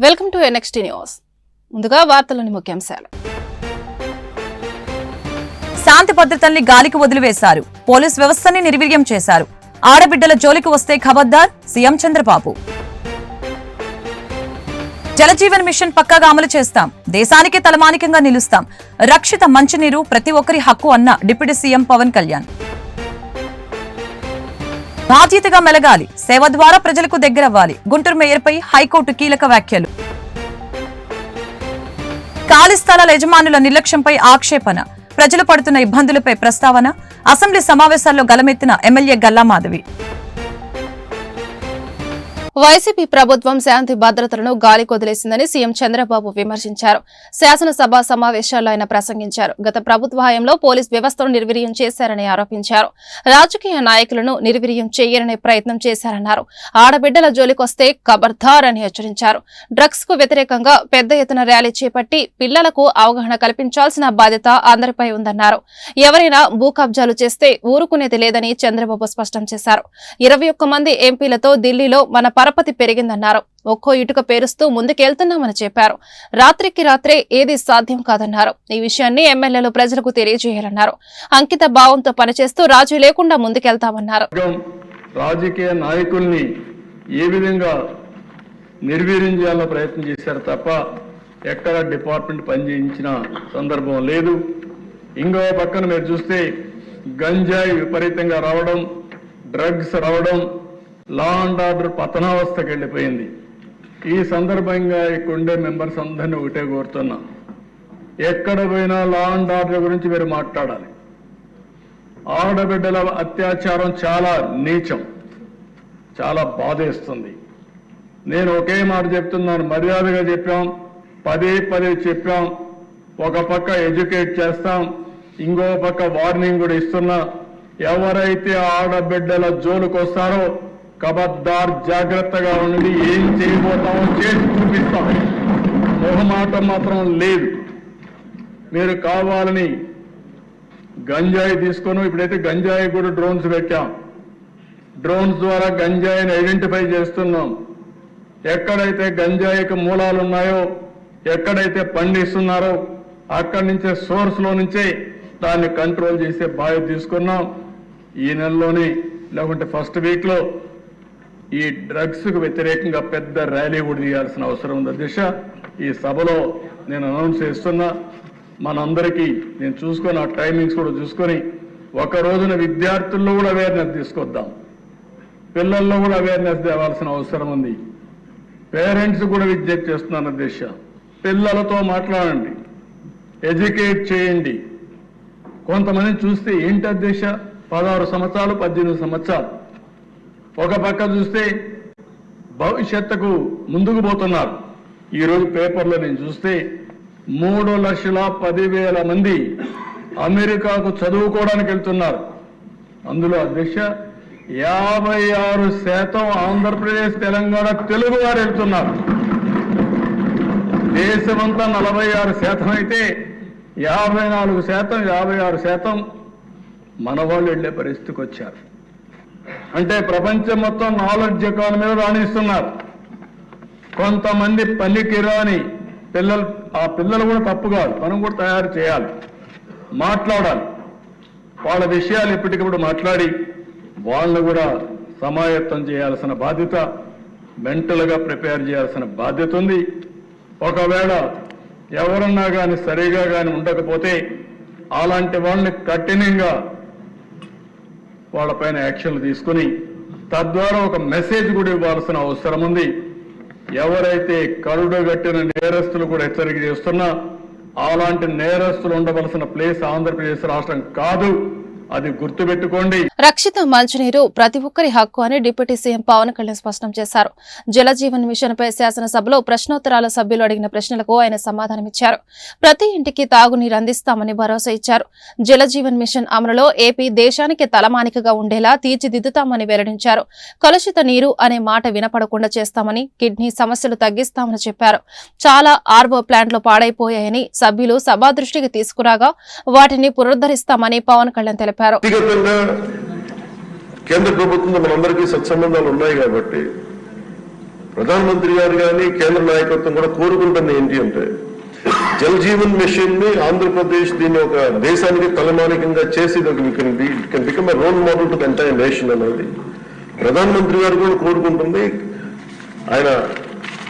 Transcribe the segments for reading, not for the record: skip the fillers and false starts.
Welcome to NXT news. ముందుగా వార్తలోని ముఖ్యాంశాలు. శాంతి భద్రతల్ని గాలికి వదిలివేశారు. పోలీస్ వ్యవస్థని నిర్వీర్యం చేశారు. ఆడబిడ్డల జోలికి వస్తే ఖబర్దార్ సీఎం చంద్రబాబు. జలజీవన్ మిషన్ పక్కాగా అమలు చేస్తాం. దేశానికి తలమానికంగా నిలుస్తాం. రక్షిత మంచినీరు ప్రతి ఒక్కరి హక్కు అన్న డిప్యూటీ సీఎం పవన్ కళ్యాణ్. బాధ్యతగా మెలగాలి. సేవ ద్వారా ప్రజలకు దగ్గరవ్వాలి. గుంటూరు మేయర్పై హైకోర్టు కీలక వ్యాఖ్యలు. ఖాళీ స్థలాల యజమానుల నిర్లక్ష్యంపై ఆక్షేపణ. ప్రజలు పడుతున్న ఇబ్బందులపై ప్రస్తావన. అసెంబ్లీ సమావేశాల్లో గలమెత్తిన ఎమ్మెల్యే గల్లా మాధవి. వైసీపీ ప్రభుత్వం శాంతి భద్రతలను గాలికి వదిలేసిందని సీఎం చంద్రబాబు విమర్శించారు. శాసనసభ సమావేశాల్లో ఆయన ప్రసంగించారు. గత ప్రభుత్వ హయాంలో పోలీస్ వ్యవస్థను నిర్వీర్యం చేశారని ఆరోపించారు. రాజకీయ నాయకులను నిర్వీర్యం చేయరనే ప్రయత్నం చేశారన్నారు. ఆడబిడ్డల జోలికొస్తే ఖబర్దార్ అని హెచ్చరించారు. డ్రగ్స్ కు వ్యతిరేకంగా పెద్ద ఎత్తున ర్యాలీ చేపట్టి పిల్లలకు అవగాహన కల్పించాల్సిన బాధ్యత అందరిపై ఉందన్నారు. ఎవరైనా భూ కబ్జాలు చేస్తే ఊరుకునేది లేదని చంద్రబాబు స్పష్టం చేశారు. 21 మంది ఎంపీలతో ఢిల్లీలో మన పరపతి పెరిగిందన్నారు. ఒక్కో ఇటుక పేరుస్తూ ముందుకెళ్తున్నామని చెప్పారు. రాత్రికి రాత్రే ఏది సాధ్యం కాదన్నారు. ఈ విషయాన్ని ఎమ్మెల్యేలు ప్రజలకు తెలియజేయాలన్నారు. అంకిత భావంతో పనిచేస్తూ రాజీ లేకుండా ముందుకెళ్తామన్నారు. రాజకీయ నాయకుల్ని ఏ విధంగా నిర్వీర్యం చేయాలో ప్రయత్నం చేశారు తప్ప ఎక్కడ డిపార్ట్మెంట్ పనిచేయించిన సందర్భం లేదు. ఇంకో పక్కన మీరు చూస్తే గంజాయి విపరీతంగా రావడం, డ్రగ్స్ రావడం, లా అండ్ ఆర్డర్ పతనావస్థకి వెళ్ళిపోయింది. ఈ సందర్భంగా ఇక్కడుండే మెంబర్స్ అందరినీ ఒకటే కోరుతున్నా, ఎక్కడ పోయినా లా అండ్ ఆర్డర్ గురించి మీరు మాట్లాడాలి. ఆడబిడ్డల అత్యాచారం చాలా నీచం, చాలా బాధేస్తుంది. నేను ఒకే మాట చెప్తున్నాను, మర్యాదగా చెప్పాం, పదే చెప్పాం. ఒక పక్క ఎడ్యుకేట్ చేస్తాం, ఇంకో పక్క వార్నింగ్ కూడా ఇస్తున్నా. ఎవరైతే ఆడబిడ్డల జోలికి వస్తారో ఖబర్దార్ జాగ్రత్తగా ఉండి ఏం చేయబోతామో చేసి చూపిస్తాం. మొహమాటం మాత్రం లేదు. మీరు కావాలని గంజాయి తీసుకొని, ఇప్పుడైతే గంజాయి కూడా డ్రోన్స్ పెట్టాం. డ్రోన్స్ ద్వారా గంజాయిని ఐడెంటిఫై చేస్తున్నాం. ఎక్కడైతే గంజాయికి మూలాలు ఉన్నాయో, ఎక్కడైతే పండిస్తున్నారో అక్కడి నుంచే సోర్స్లో నుంచే దాన్ని కంట్రోల్ చేసే బాధ్యత తీసుకున్నాం. ఈ నెలలోనే లేకుంటే ఫస్ట్ వీక్లో ఈ డ్రగ్స్ కు వ్యతిరేకంగా పెద్ద ర్యాలీ కూడా తీయాల్సిన అవసరం ఉంది. దిశ ఈ సభలో నేను అనౌన్స్ చేస్తున్నా. మనందరికీ నేను చూసుకొని ఆ టైమింగ్స్ కూడా చూసుకొని ఒక రోజున విద్యార్థుల్లో కూడా అవేర్నెస్ తీసుకొద్దాం. పిల్లల్లో కూడా అవేర్నెస్ తేవాల్సిన అవసరం ఉంది. పేరెంట్స్ కూడా విజ్ఞప్తి చేస్తున్నాను. దిశ పిల్లలతో మాట్లాడండి, ఎడ్యుకేట్ చేయండి. కొంతమంది చూస్తే ఏంటి దిశ 16 సంవత్సరాలు 18 సంవత్సరాలు ఒక పక్క చూస్తే భవిష్యత్తుకు ముందుకు పోతున్నారు. ఈరోజు పేపర్లో నేను చూస్తే 3,10,000 మంది అమెరికాకు చదువుకోవడానికి వెళ్తున్నారు. అందులో అధ్యక్ష 56% ఆంధ్రప్రదేశ్, తెలంగాణ తెలుగు వారు వెళ్తున్నారు. దేశమంతా 46% అయితే 54%, 56% మన వాళ్ళు వెళ్లే పరిస్థితికి వచ్చారు. అంటే ప్రపంచం మొత్తం నాలెడ్జ్ ఎకానమీలో రాణిస్తున్నారు. కొంతమంది పనికిరాని పిల్లలు, ఆ పిల్లలు కూడా తప్పు కాదు, మనం కూడా తయారు చేయాలి, మాట్లాడాలి. వాళ్ళ విషయాలు ఎప్పటికప్పుడు మాట్లాడి వాళ్ళను కూడా సమాయత్తం చేయాల్సిన బాధ్యత, మెంటల్గా ప్రిపేర్ చేయాల్సిన బాధ్యత ఉంది. ఒకవేళ ఎవరన్నా కానీ సరిగా కానీ ఉండకపోతే అలాంటి వాళ్ళని కఠినంగా వాళ్ళపైన యాక్షన్లు తీసుకుని తద్వారా ఒక మెసేజ్ కూడా ఇవ్వాల్సిన అవసరం ఉంది. ఎవరైతే కరుడుగట్టిన నేరస్తులు కూడా హెచ్చరిక చేస్తున్నా, అలాంటి నేరస్తులు ఉండవలసిన ప్లేస్ ఆంధ్రప్రదేశ్ రాష్ట్రం కాదు, అది గుర్తుపెట్టుకోండి. రక్షిత మంచినీరు ప్రతి ఒక్కరి హక్కు అని డిప్యూటీ సీఎం పవన్ కళ్యాణ్ స్పష్టం చేశారు. జలజీవన్ మిషన్ పై శాసనసభలో ప్రశ్నోత్తరాల సభ్యులు అడిగిన ప్రశ్నలకు ఆయన సమాధానమిచ్చారు. ప్రతి ఇంటికి తాగునీరు అందిస్తామని భరోసా ఇచ్చారు. జలజీవన్ మిషన్ అమలులో ఏపీ దేశానికి తలమానికగా ఉండేలా తీర్చిదిద్దుతామని వెల్లడించారు. కలుషిత నీరు అనే మాట వినపడకుండా చేస్తామని, కిడ్నీ సమస్యలు తగ్గిస్తామని చెప్పారు. చాలా ఆర్వో ప్లాంట్లు పాడైపోయాయని సభ్యులు సభా దృష్టికి తీసుకురాగా వాటిని పునరుద్ధరిస్తామని పవన్ కళ్యాణ్ తెలిపారు. కేంద్ర ప్రభుత్వంతో మనందరికీ సత్సంబంధాలు ఉన్నాయి కాబట్టి ప్రధానమంత్రి గారు కానీ కేంద్ర నాయకత్వం కూడా కోరుకుంటుంది ఏంటి అంటే జల్ జీవన్ మిషన్ ని ఆంధ్రప్రదేశ్ దీన్ని ఒక దేశానికి తలమానికంగా చేసి can become a role model to the entire nation అనేది ప్రధానమంత్రి గారు కూడా కోరుకుంటుంది. ఆయన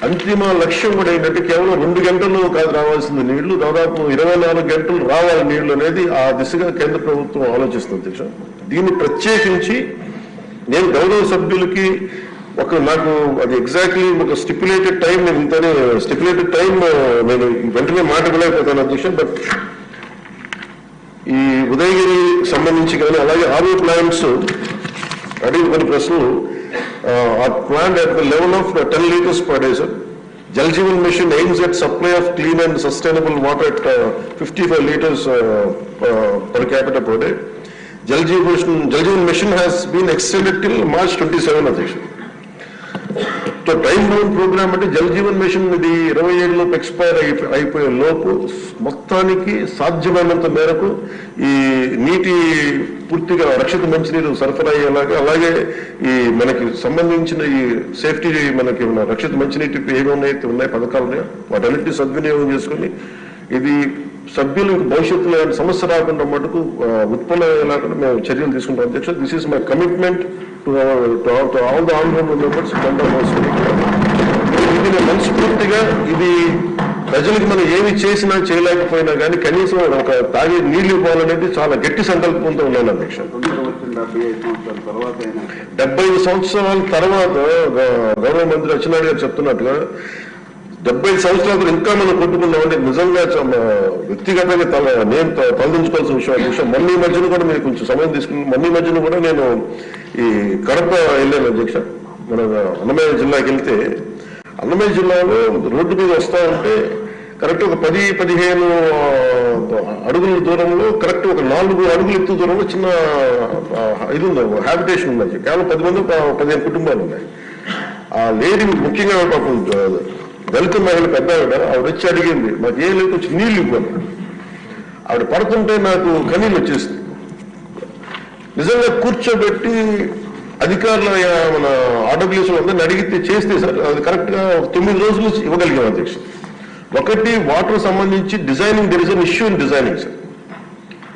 అంతిమ లక్ష్యం కూడా ఏంటంటే కేవలం 2 గంటల్లో కాదు రావాల్సింది నీళ్లు, దాదాపు 24 గంటలు రావాలి నీళ్లు అనేది ఆ దిశగా కేంద్ర ప్రభుత్వం ఆలోచిస్తుంది అధ్యక్ష. దీన్ని ప్రత్యేకించి నేను గౌరవ సభ్యులకి నాకు అది ఎగ్జాక్ట్లీ ఒక స్టిపులేటెడ్ టైం నేను వెంటనే మాట్లాడలేకపోతాను అధ్యక్ష. బట్ ఈ ఉదయగిరి సంబంధించి కానీ అలాగే ఆర్ఓ ప్లాంట్స్ అడిగిన కొన్ని ప్రశ్నలు planned at the level of 10 liters per day, sir. Jal Jeevan Mission aims at supply of clean and sustainable water at 55 liters per capita per day. Jal Jeevan Mission has been extended till March 27, Adhiksha. So time bound program అంటే Jal Jeevan machine ఇది 27 లోపు expire అయిపోయే లోపు మొత్తానికి సాధ్యమైనంత మేరకు ఈ నీటి పూర్తిగా రక్షిత మంచినీరు సరఫరా అయ్యేలాగా, అలాగే ఈ మనకి సంబంధించిన ఈ సేఫ్టీ మనకి రక్షిత మంచినీటి ఏమైతే ఉన్నాయి పథకాలు ఉన్నాయో వాటన్నిటిని సద్వినియోగం చేసుకుని ఇది సభ్యులకు భవిష్యత్తులో సమస్య రాకుండా మటుకు ఉత్పన్నమయ్యేలాగా మేము చర్యలు తీసుకుంటాం అధ్యక్ష. This is my commitment to all the honorable members ఇది మనస్ఫూర్తిగా ఇది ప్రజలకు మనం ఏమి చేసినా చేయలేకపోయినా కానీ కనీసం ఒక తాగే నీళ్లు ఇవ్వాలనేది చాలా గట్టి సంకల్పంతో ఉన్నాను అధ్యక్ష. 75 సంవత్సరాల తర్వాత గౌరవ మంత్రి అచ్చెన్నాయుడు గారు చెప్తున్నట్టుగా 75 సంవత్సరాలు ఇంకా మనం కొట్టుకున్నామంటే నిజంగా వ్యక్తిగతంగా నేను తలదించుకోవాల్సిన విషయం అధ్యక్ష. మొన్న మధ్యన కూడా మీరు కొంచెం సమయం తీసుకుని మొన్న మధ్యన కూడా నేను ఈ కడప వెళ్ళాను అధ్యక్ష. మన అన్నమయ్య జిల్లాకి వెళ్తే అన్నమయ్య జిల్లాలో రోడ్డు మీద వస్తా ఉంటే కరెక్ట్ ఒక 10-15 అడుగుల దూరంలో కరెక్ట్ ఒక 4 అడుగుల ఎత్తు దూరంలో చిన్న ఇది ఉంది, హ్యాబిటేషన్ ఉంది. కేవలం 10 మంది 15 కుటుంబాలు ఉన్నాయి. ఆ లేడీ ముఖ్యంగా పాపం దళిత మహిళ పెద్ద ఆవిడ వచ్చి అడిగింది మాకు ఏం లేదు వచ్చి నీళ్ళు ఇవ్వాలి. ఆవిడ పడుతుంటే నాకు కన్నీళ్ళు వచ్చేసింది. నిజంగా కూర్చోబెట్టి అధికారుల మన ఆర్డబ్ల్యూస్ అందరిని అడిగితే చేస్తే సార్ అది కరెక్ట్ గా 9 రోజులు ఇవ్వగలిగాం అధ్యక్ష. ఒకటి వాటర్ సంబంధించి designing there is an issue in designing sir.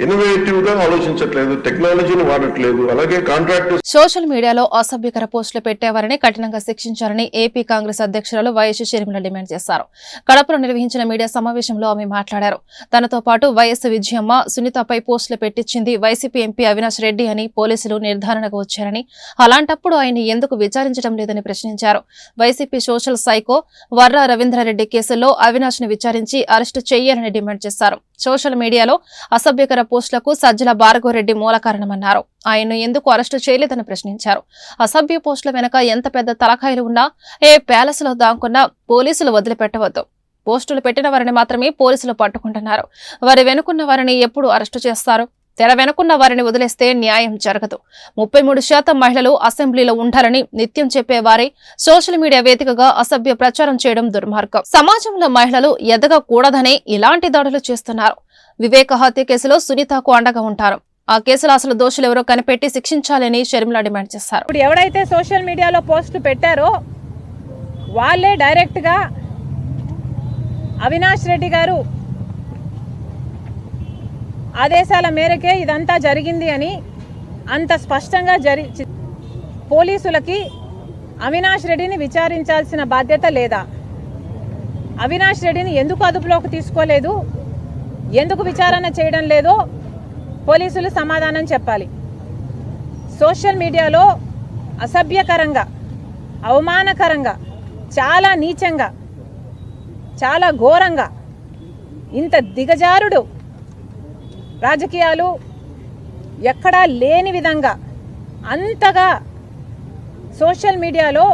Innovative గా ఆలోచించట్లేదు, టెక్నాలజీని వాడట్లేదు. అలాగే కాంట్రాక్టర్స్ సోషల్ మీడియాలో అసభ్యకర పోస్టులు పెట్టేవారిని కఠినంగా శిక్షించాలని ఏపీ కాంగ్రెస్ అధ్యక్షురాలు వైఎస్ షర్మిల డిమాండ్ చేశారు. కడపలో నిర్వహించిన మీడియా సమావేశంలో ఆమె మాట్లాడారు. తనతో పాటు వైఎస్ విజయమ్మ, సునీతపై పోస్టులు పెట్టించింది వైసీపీ ఎంపీ అవినాష్ రెడ్డి అని పోలీసులు నిర్ధారణకు వచ్చారని, అలాంటప్పుడు ఆయన్ని ఎందుకు విచారించడం లేదని ప్రశ్నించారు. వైసీపీ సోషల్ సైకో వర్రా రవీంద్రారెడ్డి కేసులో అవినాష్ ని విచారించి అరెస్టు చేయాలని డిమాండ్ చేశారు. సోషల్ మీడియాలో అసభ్యకర పోస్టులకు సజ్జల భార్గవరెడ్డి మూల కారణమన్నారు. ఆయన్ను ఎందుకు అరెస్టు చేయలేదని ప్రశ్నించారు. అసభ్య పోస్టుల వెనక ఎంత పెద్ద తలకాయలు ఉన్నా ఏ ప్యాలెస్ లో దాక్కున్నా పోలీసులు వదిలిపెట్టవద్దు. పోస్టులు పెట్టిన వారిని మాత్రమే పోలీసులు పట్టుకుంటున్నారు. వారి వెనుకున్న వారిని ఎప్పుడు అరెస్టు చేస్తారు? తెర వెనుకున్న వారిని వదిలేస్తే న్యాయం జరగదు. 33% మహిళలు అసెంబ్లీలో ఉండాలని నిత్యం చెప్పేవారే సోషల్ మీడియా వేదికగా అసభ్య ప్రచారం చేయడం దుర్మార్గం. సమాజంలో మహిళలు ఎదగకూడదనే ఇలాంటి దాడులు చేస్తున్నారు. వివేక హత్య కేసులో సునీతకు అండగా ఉంటారు. ఆ కేసులో అసలు దోషులెవరో కనిపెట్టి శిక్షించాలని షర్మిల డిమాండ్ చేశారు. ఇప్పుడు ఎవరైతే సోషల్ మీడియాలో పోస్టులు పెట్టారో వాళ్ళే డైరెక్ట్ గా అవినాష్ రెడ్డి గారు ఆదేశాల మేరకే ఇదంతా జరిగింది అని అంత స్పష్టంగా పోలీసులకి అవినాష్ రెడ్డిని విచారించాల్సిన బాధ్యత లేదా? అవినాష్ రెడ్డిని ఎందుకు అదుపులోకి తీసుకోలేదు, ఎందుకు విచారణ చేయడం లేదో పోలీసులు సమాధానం చెప్పాలి. సోషల్ మీడియాలో అసభ్యకరంగా, అవమానకరంగా, చాలా నీచంగా, చాలా ఘోరంగా, ఇంత దిగజారుడు రాజకీయాలు ఎక్కడా లేని విధంగా అంతగా సోషల్ మీడియాలో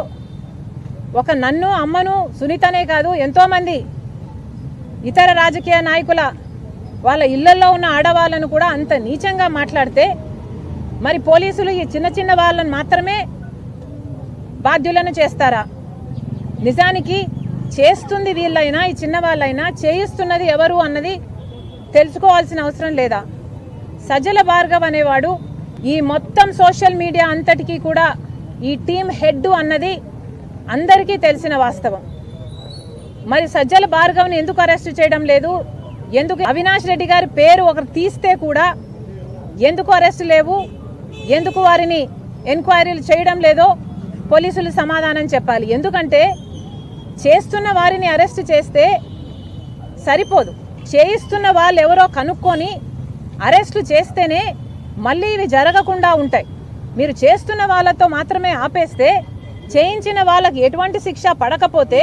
ఒక నన్ను, అమ్మను, సునీతనే కాదు ఎంతోమంది ఇతర రాజకీయ నాయకుల వాళ్ళ ఇళ్లలో ఉన్న ఆడవాళ్ళను కూడా అంత నీచంగా మాట్లాడితే మరి పోలీసులు ఈ చిన్న చిన్న వాళ్ళని మాత్రమే బాధ్యులను చేస్తారా? నిజానికి చేస్తుంది వీళ్ళైనా, ఈ చిన్న వాళ్ళైనా చేయిస్తున్నది ఎవరు అన్నది తెలుసుకోవాల్సిన అవసరం లేదా? సజ్జల భార్గవ్ అనేవాడు ఈ మొత్తం సోషల్ మీడియా అంతటికీ కూడా ఈ టీం హెడ్ అన్నది అందరికీ తెలిసిన వాస్తవం. మరి సజ్జల భార్గవ్ని ఎందుకు అరెస్ట్ చేయడం లేదు, ఎందుకు అవినాష్ రెడ్డి గారి పేరు ఒకరు తీస్తే కూడా ఎందుకు అరెస్ట్ లేవు, ఎందుకు వారిని ఎంక్వైరీలు చేయడం లేదో పోలీసులు సమాధానం చెప్పాలి. ఎందుకంటే చేస్తున్న వారిని అరెస్ట్ చేస్తే సరిపోదు, చేయిస్తున్న వాళ్ళు ఎవరో కనుక్కొని అరెస్టు చేస్తేనే మళ్ళీ ఇవి జరగకుండా ఉంటాయి. మీరు చేస్తున్న వాళ్ళతో మాత్రమే ఆపేస్తే చేయించిన వాళ్ళకి ఎటువంటి శిక్ష పడకపోతే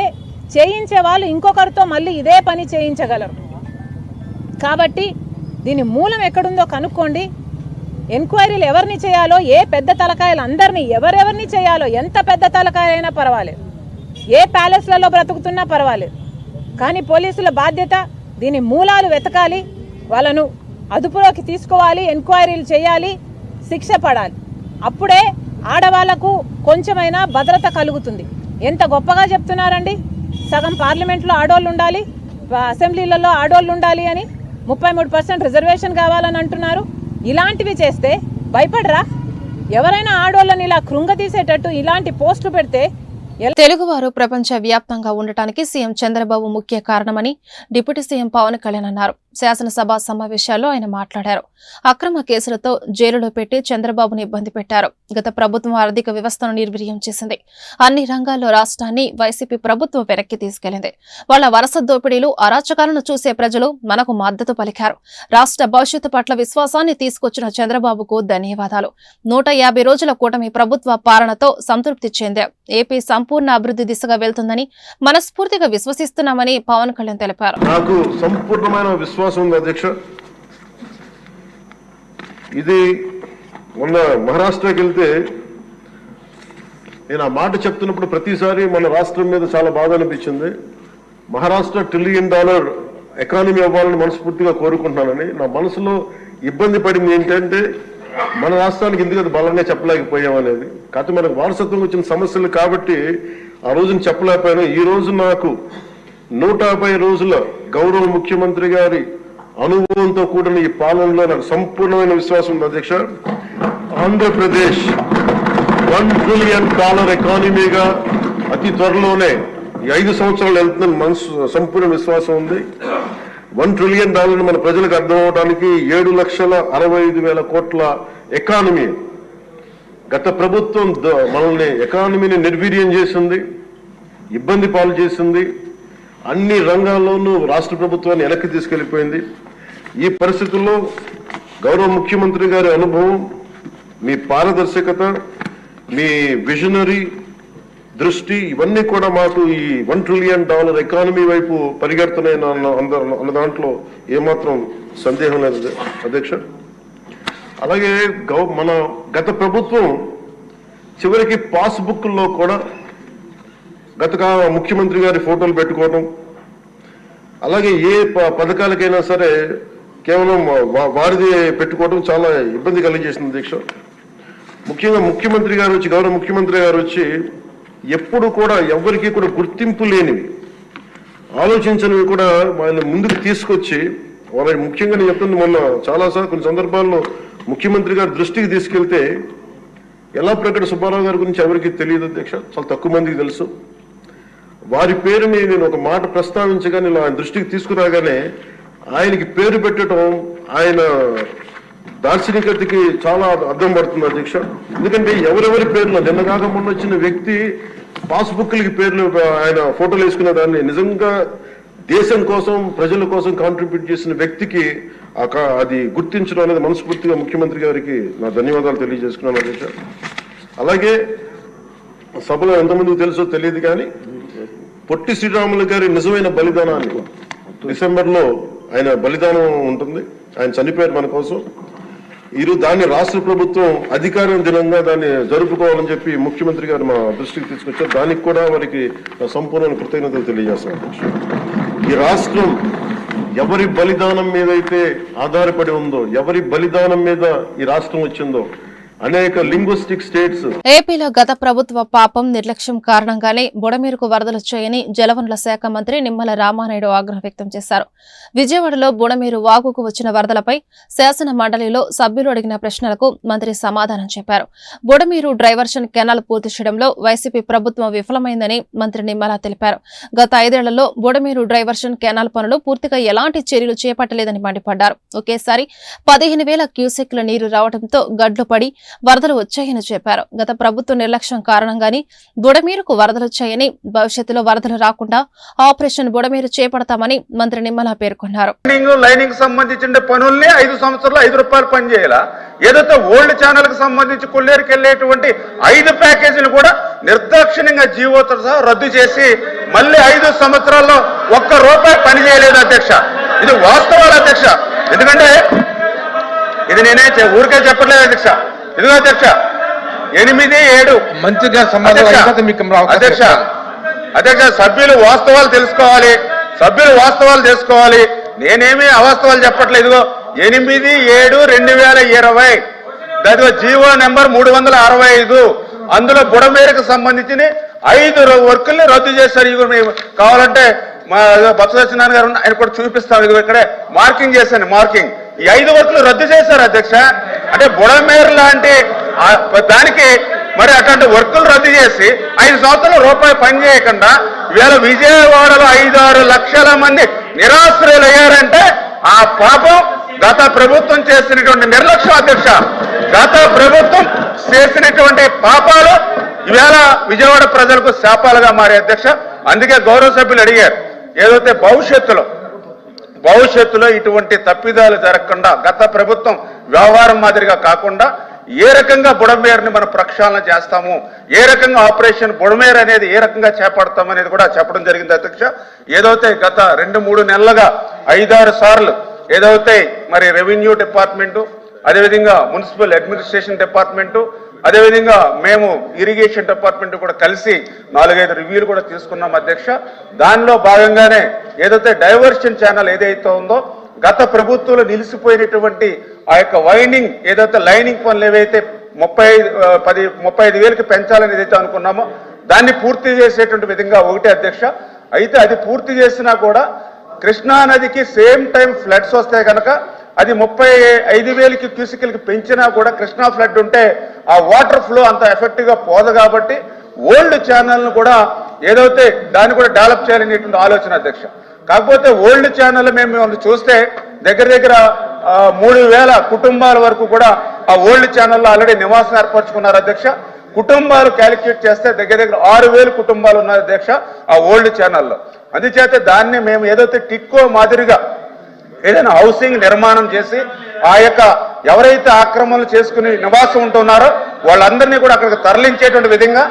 చేయించే వాళ్ళు ఇంకొకరితో మళ్ళీ ఇదే పని చేయించగలరు. కాబట్టి దీని మూలం ఎక్కడుందో కనుక్కోండి. ఎంక్వైరీలు ఎవరిని చేయాలో, ఏ పెద్ద తలకాయలు అందరినీ ఎవరెవరిని చేయాలో, ఎంత పెద్ద తలకాయ అయినా పర్వాలేదు, ఏ ప్యాలెస్లలో బ్రతుకుతున్నా పర్వాలేదు, కానీ పోలీసుల బాధ్యత దీని మూలాలు వెతకాలి, వాళ్ళను అదుపులోకి తీసుకోవాలి, ఎంక్వైరీలు చేయాలి, శిక్ష పడాలి. అప్పుడే ఆడవాళ్లకు కొంచెమైనా భద్రత కలుగుతుంది. ఎంత గొప్పగా చెప్తున్నారండి, సగం పార్లమెంట్లో ఆడోళ్ళు ఉండాలి, అసెంబ్లీలలో ఆడోళ్ళు ఉండాలి అని, 33% రిజర్వేషన్ కావాలని అంటున్నారు. ఇలాంటివి చేస్తే భయపడరా? ఎవరైనా ఆడోళ్ళని ఇలా కృంగతీసేటట్టు ఇలాంటి పోస్టులు పెడితే తెలుగువారు ప్రపంచ వ్యాప్తంగా ఉండటానికి సీఎం చంద్రబాబు ముఖ్య కారణమని డిప్యూటీ సీఎం పవన్ కళ్యాణ్ అన్నారు. శాసనసభ సమావేశాల్లో ఆయన మాట్లాడారు. అక్రమ కేసులతో జైలులో పెట్టి చంద్రబాబును ఇబ్బంది పెట్టారు. గత ప్రభుత్వం ఆర్థిక వ్యవస్థను నిర్వీర్యం చేసింది. అన్ని రంగాల్లో రాష్ట్రాన్ని వైసీపీ ప్రభుత్వం వెనక్కి తీసుకెళ్లింది. వాళ్ల వరుస దోపిడీలు, అరాచకాలను చూసే ప్రజలు మనకు మద్దతు పలికారు. రాష్ట్ర భవిష్యత్తు పట్ల విశ్వాసాన్ని తీసుకొచ్చిన చంద్రబాబుకు ధన్యవాదాలు. 150 రోజుల కూటమి ప్రభుత్వ పాలనతో సంతృప్తి చెందాం. ఏపీ సంపూర్ణ అభివృద్ధి దిశగా వెళ్తుందని మనస్ఫూర్తిగా విశ్వసిస్తున్నామని పవన్ కళ్యాణ్ తెలిపారు. నాకు సంపూర్ణమైన విశ్వాసం ఉంది అధ్యక్ష. ఇది మొన్న మహారాష్ట్రకి వెళ్తే నేను ఆ మాట చెప్తున్నప్పుడు ప్రతిసారి మన రాష్ట్రం మీద చాలా బాధ అనిపించింది. మహారాష్ట్ర $1 ట్రిలియన్ ఎకానమీ అవ్వాలని మనస్ఫూర్తిగా కోరుకుంటున్నానని. నా మనసులో ఇబ్బంది పడింది ఏంటంటే మన రాష్ట్రానికి ఎందుకు అది బలంగా చెప్పలేకపోయామనేది. కాకపోతే మనకు వారసత్వం వచ్చిన సమస్యలు కాబట్టి ఆ రోజున చెప్పలేకపోయాను. ఈ రోజు నాకు 150 రోజుల గౌరవ ముఖ్యమంత్రి గారి అనుభవంతో కూడిన ఈ పాలనలో నాకు సంపూర్ణమైన విశ్వాసం ఉంది అధ్యక్ష. ఆంధ్రప్రదేశ్ $1 ట్రిలియన్ ఎకానమీగా అతి త్వరలోనే ఈ 5 సంవత్సరాలు వెళ్తుందని మనసు సంపూర్ణ విశ్వాసం ఉంది. $1 ట్రిలియన్ మన ప్రజలకు అర్థం అవడానికి 7,65,000 కోట్ల ఎకానమీ. గత ప్రభుత్వం మనల్ని ఎకానమీని నిర్వీర్యం చేసింది, ఇబ్బంది పాలు చేసింది, అన్ని రంగాల్లోనూ రాష్ట్ర ప్రభుత్వాన్ని వెనక్కి తీసుకెళ్లిపోయింది. ఈ పరిస్థితుల్లో గౌరవ ముఖ్యమంత్రి గారి అనుభవం, మీ పారదర్శకత, మీ విజనరీ దృష్టి, ఇవన్నీ కూడా మాకు ఈ $1 ట్రిలియన్ ఎకానమీ వైపు పరిగెడుతున్నాయి అన్న దాంట్లో ఏమాత్రం సందేహం లేదు అధ్యక్ష. అలాగే మన గత ప్రభుత్వం చివరికి పాస్బుక్లో కూడా గత ముఖ్యమంత్రి గారి ఫోటోలు పెట్టుకోవడం, అలాగే ఏ పథకాలకైనా సరే కేవలం వారిది పెట్టుకోవడం చాలా ఇబ్బంది కలిగజేసింది అధ్యక్ష. ముఖ్యంగా ముఖ్యమంత్రి గారు వచ్చి, గౌరవ ముఖ్యమంత్రి గారు వచ్చి ఎప్పుడు కూడా ఎవరికి కూడా గుర్తింపు లేనివి, ఆలోచించనివి కూడా వాళ్ళని ముందుకు తీసుకొచ్చి వాళ్ళని, ముఖ్యంగా నేను చెప్తుంది మొన్న చాలాసార్లు కొన్ని సందర్భాల్లో ముఖ్యమంత్రి గారి దృష్టికి తీసుకెళ్తే ఎల్లాప్రగడ సుబ్బారావు గారి గురించి ఎవరికి తెలియదు అధ్యక్ష, చాలా తక్కువ మందికి తెలుసు. వారి పేరుని నేను ఒక మాట ప్రస్తావించగానే, ఆయన దృష్టికి తీసుకురాగానే ఆయనకి పేరు పెట్టడం ఆయన దార్శనికతకి చాలా అర్థం పడుతుంది అధ్యక్ష. ఎందుకంటే ఎవరెవరి పేర్లు నిన్నగాక మొన్న వచ్చిన వ్యక్తి పాస్బుక్లకి పేర్లు ఆయన ఫోటోలు వేసుకునే దాన్ని నిజంగా దేశం కోసం, ప్రజల కోసం కాంట్రిబ్యూట్ చేసిన వ్యక్తికి అది గుర్తించడం అనేది మనస్ఫూర్తిగా ముఖ్యమంత్రి గారికి నా ధన్యవాదాలు తెలియజేసుకున్నాను అధ్యక్ష. అలాగే సభలో ఎంతమందికి తెలుసో తెలియదు కానీ పొట్టి శ్రీరాములు గారి నిజమైన బలిదానాన్ని డిసెంబర్లో ఆయన బలిదానం ఉంటుంది, ఆయన చనిపోయారు మన కోసం. ఈరోజు దాన్ని రాష్ట్ర ప్రభుత్వం అధికార దినంగా దాన్ని జరుపుకోవాలని చెప్పి ముఖ్యమంత్రి గారు మా దృష్టికి తీసుకొచ్చారు. దానికి కూడా వారికి సంపూర్ణ కృతజ్ఞతలు తెలియజేస్తున్నాను. ఈ రాష్ట్రం ఎవరి బలిదానం మీద అయితే ఆధారపడి ఉందో, ఎవరి బలిదానం మీద ఈ రాష్ట్రం వచ్చిందో, అనేక లింగ్విస్టిక్ స్టేట్స్. ఏపీలో గత ప్రభుత్వ పాపం నిర్లక్ష్యం కారణంగానే బుడమేరుకు వరదలొచ్చాయని జలవనరుల శాఖ మంత్రి నిమ్మల రామానాయుడు ఆగ్రహం వ్యక్తం చేశారు. విజయవాడలో బుడమేరు వాగుకు వచ్చిన వరదలపై శాసన మండలిలో సభ్యులు అడిగిన ప్రశ్నలకు మంత్రి సమాధానం చెప్పారు. బుడమేరు డైవర్షన్ కెనాల్ పూర్తి చేయడంలో వైసీపీ ప్రభుత్వం విఫలమైందని మంత్రి నిమ్మల తెలిపారు. గత 5 ఏళ్లలో బుడమేరు డైవర్షన్ కెనాల్ పనులు పూర్తిగా ఎలాంటి చర్యలు చేపట్టలేదని మండిపడ్డారు. ఒకేసారి 15,000 క్యూసెక్ల నీరు రావడంతో గడ్లు పడి వరదలు వచ్చాయని చెప్పారు. గత ప్రభుత్వ నిర్లక్ష్యం కారణంగానే బుడమేరుకు వరదలొచ్చాయని భవిష్యత్తులో వరదలు రాకుండా ఆపరేషన్ బుడమేరు చేపడతామని మంత్రి నిమ్మల పేర్కొన్నారు. లైనింగ్ సంబంధించిన పనుల్ని 5 సంవత్సరాలు 5 రూపాయలు పని చేయాలా? ఏదైతే ఓల్డ్ ఛానల్ కి సంబంధించి కొల్లేరుకి వెళ్లేటువంటి 5 ప్యాకేజీలు కూడా నిర్దాక్షిణ్యంగా జీవోతో సహా రద్దు చేసి మళ్ళీ 5 సంవత్సరాల్లో ₹1 పని చేయలేదు అధ్యక్ష. ఇది వాస్తవాలు అధ్యక్ష. ఎందుకంటే ఇది నేనే ఊరికే చెప్పట్లేదు అధ్యక్ష. ఇదిగో అధ్యక్ష 8, 7 మంచిగా అధ్యక్ష సభ్యులు వాస్తవాలు తెలుసుకోవాలి. నేనేమి అవాస్తవాలు చెప్పట్లేదు. ఇదిగో 8/7/2020 అదిగో జీవో నెంబర్ 365 అందులో బుడమేరుకు సంబంధించిన 5 వర్కుల్ని రద్దు చేశారు. ఇవి మేము కావాలంటే మా బొత్స సత్యనారాయణ గారు ఆయన కూడా చూపిస్తాం. ఇదిగో ఇక్కడే మార్కింగ్ చేశాను. ఈ 5 వర్కులు రద్దు చేశారు అధ్యక్ష. అంటే బుడమేరు లాంటి దానికి మరి అట్లాంటి వర్కులు రద్దు చేసి 5 సంవత్సరాలు ₹1 పని చేయకుండా ఇవాళ విజయవాడలో 5-6 లక్షల మంది నిరాశ్రయులు అయ్యారంటే ఆ పాపం గత ప్రభుత్వం చేసినటువంటి నిర్లక్ష్యం అధ్యక్ష. గత ప్రభుత్వం చేసినటువంటి పాపాలు ఇవాళ విజయవాడ ప్రజలకు శాపాలుగా మారే అధ్యక్ష. అందుకే గౌరవ సభ్యులు అడిగారు ఏదైతే భవిష్యత్తులో ఇటువంటి తప్పిదాలు జరగకుండా గత ప్రభుత్వం వ్యవహారం మాదిరిగా కాకుండా ఏ రకంగా బుడమేరుని మనం ప్రక్షాళన చేస్తాము, ఏ రకంగా ఆపరేషన్ బుడమేరు అనేది ఏ రకంగా చేపడతాం అనేది కూడా చెప్పడం జరిగింది అధ్యక్ష. ఏదైతే గత 2-3 నెలలుగా 5-6 సార్లు ఏదైతే మరి రెవెన్యూ డిపార్ట్మెంటు, అదేవిధంగా మున్సిపల్ అడ్మినిస్ట్రేషన్ డిపార్ట్మెంటు, అదేవిధంగా మేము ఇరిగేషన్ డిపార్ట్మెంట్ కూడా కలిసి 4-5 రివ్యూలు కూడా తీసుకున్నాం అధ్యక్ష. దానిలో భాగంగానే ఏదైతే డైవర్షన్ ఛానల్ ఏదైతే ఉందో గత ప్రభుత్వంలో నిలిచిపోయినటువంటి ఆ యొక్క వైండింగ్ ఏదైతే లైనింగ్ పనులు ఏవైతే 35,000కి పెంచాలని ఏదైతే అనుకున్నామో దాన్ని పూర్తి చేసేటువంటి విధంగా ఒకటే అధ్యక్ష. అయితే అది పూర్తి చేసినా కూడా కృష్ణా నదికి సేమ్ టైం ఫ్లడ్స్ వస్తే కనుక అది 35,000 క్యూసెక్లకి పెంచినా కూడా కృష్ణా ఫ్లడ్ ఉంటే ఆ వాటర్ ఫ్లో అంత ఎఫెక్టివ్ గా పోదు. కాబట్టి ఓల్డ్ ఛానల్ను కూడా ఏదైతే దాన్ని కూడా డెవలప్ చేయాలనేటువంటి ఆలోచన అధ్యక్ష. కాకపోతే ఓల్డ్ ఛానల్ మేము చూస్తే దగ్గర 3,000 కుటుంబాల వరకు కూడా ఆ ఓల్డ్ ఛానల్లో ఆల్రెడీ నివాసం ఏర్పరచుకున్నారు అధ్యక్ష. కుటుంబాలు క్యాలిక్యులేట్ చేస్తే దగ్గర 6,000 కుటుంబాలు ఉన్నాయి అధ్యక్ష ఆ ఓల్డ్ ఛానల్లో. అందుచేత దాన్ని మేము ఏదైతే టిక్కో మాదిరిగా ఏదైనా హౌసింగ్ నిర్మాణం చేసి ఆ యొక్క ఎవరైతే ఆక్రమణలు చేసుకుని నివాసం ఉంటున్నారో వాళ్ళందరినీ కూడా అక్కడికి తరలించేటువంటి విధంగా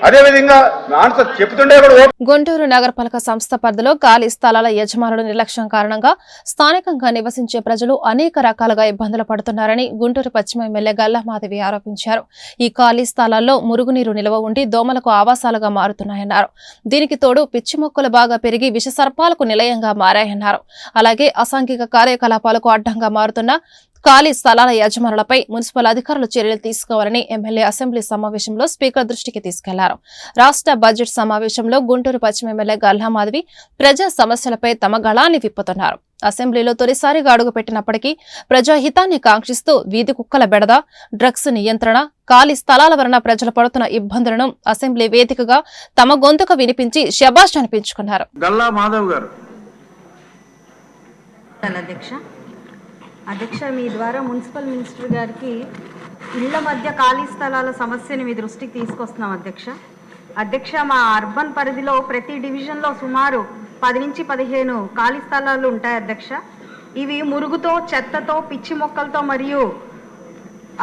అదేవిధంగా ఆన్సర్ చెప్తుండే కూడా. గుంటూరు నగరపాలక సంస్థ పరిధిలో ఖాళీ స్థలాల యజమానుల నిర్లక్ష్యం కారణంగా స్థానికంగా నివసించే ప్రజలు అనేక రకాలుగా ఇబ్బందులు పడుతున్నారని గుంటూరు పశ్చిమ ఎమ్మెల్యే గల్లా మాధవి ఆరోపించారు. ఈ ఖాళీ స్థలాల్లో మురుగునీరు నిల్వ ఉండి దోమలకు ఆవాసాలుగా మారుతున్నాయన్నారు. దీనికి తోడు పిచ్చి మొక్కలు బాగా పెరిగి విష సర్పాలకు నిలయంగా మారాయన్నారు. అలాగే అసాంఘిక కార్యకలాపాలకు అడ్డంగా మారుతున్న ఖాళీ స్థలాల యజమానులపై మున్సిపల్ అధికారులు చర్యలు తీసుకోవాలని ఎమ్మెల్యే అసెంబ్లీ సమావేశంలో స్పీకర్ దృష్టికి తీసుకెళ్లారు. రాష్ట్ర బడ్జెట్ సమావేశంలో గుంటూరు పశ్చిమ ఎమ్మెల్యే గల్లా మాధవి ప్రజా సమస్యలపై తమ గళాన్ని విప్పుతున్నారు. అసెంబ్లీలో తొలిసారిగా అడుగుపెట్టినప్పటికీ ప్రజాహితాన్ని కాంక్షిస్తూ వీధి కుక్కల బెడద, డ్రగ్స్ నియంత్రణ, ఖాళీ స్థలాల వలన ప్రజలు పడుతున్న ఇబ్బందులను అసెంబ్లీ వేదికగా తమ గొంతుకు వినిపించి శభాష్ అనిపించుకున్నారు. గల్లా మాధవ్ గారు. అధ్యక్ష, మీ ద్వారా మున్సిపల్ మినిస్టర్ గారికి ఇళ్ల మధ్య ఖాళీ స్థలాల సమస్యని మీ దృష్టికి తీసుకొస్తున్నాం అధ్యక్ష. మా అర్బన్ పరిధిలో ప్రతి డివిజన్లో సుమారు 10 నుంచి 15 ఖాళీ స్థలాలు ఉంటాయి అధ్యక్ష. ఇవి మురుగుతో, చెత్తతో, పిచ్చి మొక్కలతో మరియు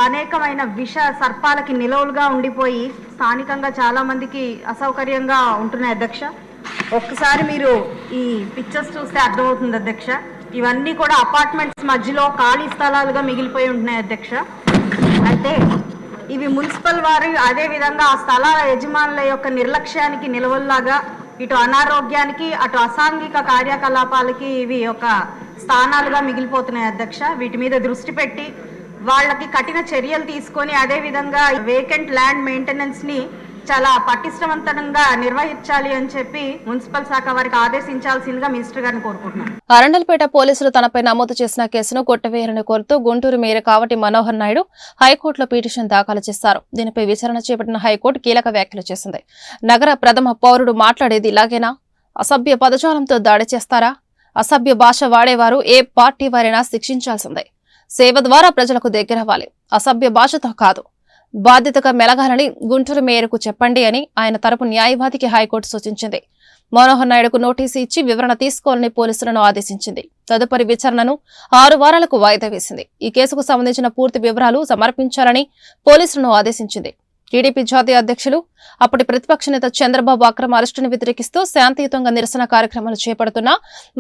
అనేకమైన విష సర్పాలకి నిలవులుగా ఉండిపోయి స్థానికంగా చాలా మందికి అసౌకర్యంగా ఉంటున్నాయి అధ్యక్ష. ఒక్కసారి మీరు ఈ పిక్చర్స్ చూస్తే అర్థమవుతుంది అధ్యక్ష. ఇవన్నీ కూడా అపార్ట్మెంట్స్ మధ్యలో ఖాళీ స్థలాలుగా మిగిలిపోయి ఉంటున్నాయి అధ్యక్ష. అయితే ఇవి మున్సిపల్ వారు అదేవిధంగా ఆ స్థలాల యజమానుల యొక్క నిర్లక్ష్యానికి నిలవల్లాగా ఇటు అనారోగ్యానికి అటు అసాంఘిక కార్యకలాపాలకి ఇవి ఒక స్థానాలుగా మిగిలిపోతున్నాయి అధ్యక్ష. వీటి మీద దృష్టి పెట్టి వాళ్ళకి కఠిన చర్యలు తీసుకొని అదే విధంగా వేకెంట్ ల్యాండ్ మెయింటెనెన్స్ ని చాలా పటిష్టవంతంగా నిర్వహించాలి అని చెప్పి మున్సిపల్ శాఖ వారికి ఆదేశించాల్సిందిగా మినిస్టర్ గారిని కోరుకుంటున్నాను. అరండల్పేట పోలీసులు తనపై నమోదు చేసిన కేసును కొట్టివేయాలని కోరుతూ గుంటూరు మేయర్ కావటి మనోహర్ నాయుడు హైకోర్టులో పిటిషన్ దాఖలు చేశారు. దీనిపై విచారణ చేపట్టిన హైకోర్టు కీలక వ్యాఖ్యలు చేసింది. నగర ప్రథమ పౌరుడు మాట్లాడేది ఇలాగేనా? అసభ్య పదజాలంతో దాడి చేస్తారా? అసభ్య భాష వాడేవారు ఏ పార్టీ వారైనా శిక్షించాల్సిందే. సేవ ద్వారా ప్రజలకు దగ్గరవ్వాలి, అసభ్య భాషతో కాదు. బాధ్యతగా మెలగాలని గుంటూరు మేయర్కు చెప్పండి అని ఆయన తరపు న్యాయవాదికి హైకోర్టు సూచించింది. మనోహర్ నాయుడుకు నోటీసు ఇచ్చి వివరణ తీసుకోవాలని పోలీసులను ఆదేశించింది. తదుపరి విచారణను 6 వారాలకు వాయిదా వేసింది. ఈ కేసుకు సంబంధించిన పూర్తి వివరాలు సమర్పించాలని పోలీసులను ఆదేశించింది. టీడీపీ జాతీయ అధ్యక్షులు అప్పటి ప్రతిపక్ష నేత చంద్రబాబు అక్రమ అరెస్టును వ్యతిరేకిస్తూ శాంతియుతంగా నిరసన కార్యక్రమాలు చేపడుతున్న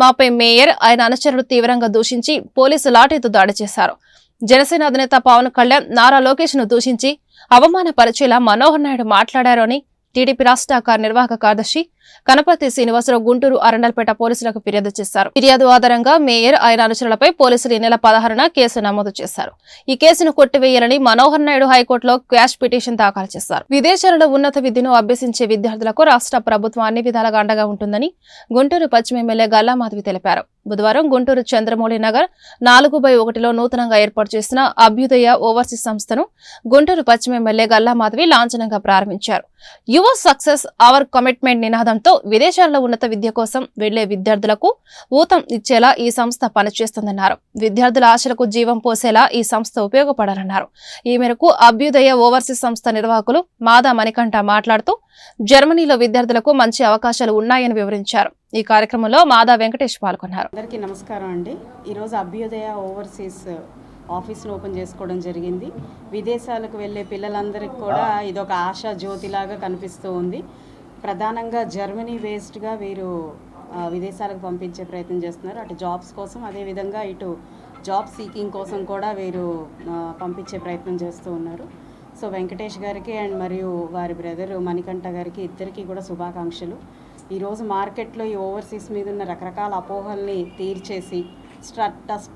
మాపై మేయర్, ఆయన అనుచరులు తీవ్రంగా దూషించి పోలీసు లాఠీతో దాడి చేశారు. జనసేన అధినేత పవన్ కళ్యాణ్ నారా లోకేష్ ను దూషించి అవమానపరిచేలా మనోహర్ నాయుడు మాట్లాడారు అని టీడీపీ రాష్ట్ర కార్యనిర్వాహక కార్యదర్శి కనపర్తి శ్రీనివాసరావు గుంటూరు అరండల్పేట పోలీసులకు ఫిర్యాదు చేశారు. ఫిర్యాదు ఆధారంగా మేయర్, ఆయన అనుచరులపై పోలీసులు ఈ నెల 16న కేసు నమోదు చేశారు. ఈ కేసును కొట్టివేయాలని మనోహర్ నాయుడు హైకోర్టులో క్వాష్ పిటిషన్ దాఖలు చేశారు. విదేశాలలో ఉన్నత విద్యను అభ్యసించే విద్యార్థులకు రాష్ట్ర ప్రభుత్వం అన్ని విధాలుగా అండగా ఉంటుందని గుంటూరు పశ్చిమ ఎమ్మెల్యే గల్లా మాధవి తెలిపారు. బుధవారం గుంటూరు చంద్రమౌళి నగర్ 4/1లో నూతనంగా ఏర్పాటు చేసిన అభ్యుదయ ఓవర్సీస్ సంస్థను గుంటూరు పశ్చిమ ఎమ్మెల్యే గల్లా మాధవి లాంఛనంగా ప్రారంభించారు. యువర్ సక్సెస్ అవర్ కమిట్మెంట్ నినాదంతో విదేశాల్లో ఉన్నత విద్య కోసం వెళ్లే విద్యార్థులకు ఊతం ఇచ్చేలా ఈ సంస్థ పనిచేస్తుందన్నారు. విద్యార్థుల ఆశలకు జీవం పోసేలా ఈ సంస్థ ఉపయోగపడాలన్నారు. ఈ మేరకు అభ్యుదయ ఓవర్సీస్ సంస్థ నిర్వాహకులు మాదా మణికంఠ మాట్లాడుతూ జర్మనీలో విద్యార్థులకు మంచి అవకాశాలు ఉన్నాయని వివరించారు. ఈ కార్యక్రమంలో మాదా వెంకటేష్ పాల్గొన్నారు. అందరికీ నమస్కారం అండి. ఈరోజు అభ్యుదయ ఓవర్సీస్ ఆఫీస్ను ఓపెన్ చేసుకోవడం జరిగింది. విదేశాలకు వెళ్ళే పిల్లలందరికీ కూడా ఇదొక ఆశా జ్యోతిలాగా కనిపిస్తూ ఉంది. ప్రధానంగా జర్మనీ బేస్డ్గా వీరు విదేశాలకు పంపించే ప్రయత్నం చేస్తున్నారు. అటు జాబ్స్ కోసం, అదేవిధంగా ఇటు జాబ్ సీకింగ్ కోసం కూడా వీరు పంపించే ప్రయత్నం చేస్తూ ఉన్నారు. సో వెంకటేష్ గారికి అండ్ మరియు వారి బ్రదర్ మణికంఠ గారికి ఇద్దరికీ కూడా శుభాకాంక్షలు. ఈరోజు మార్కెట్లో ఈ ఓవర్సీస్ మీద ఉన్న రకరకాల అపోహల్ని తీర్చేసి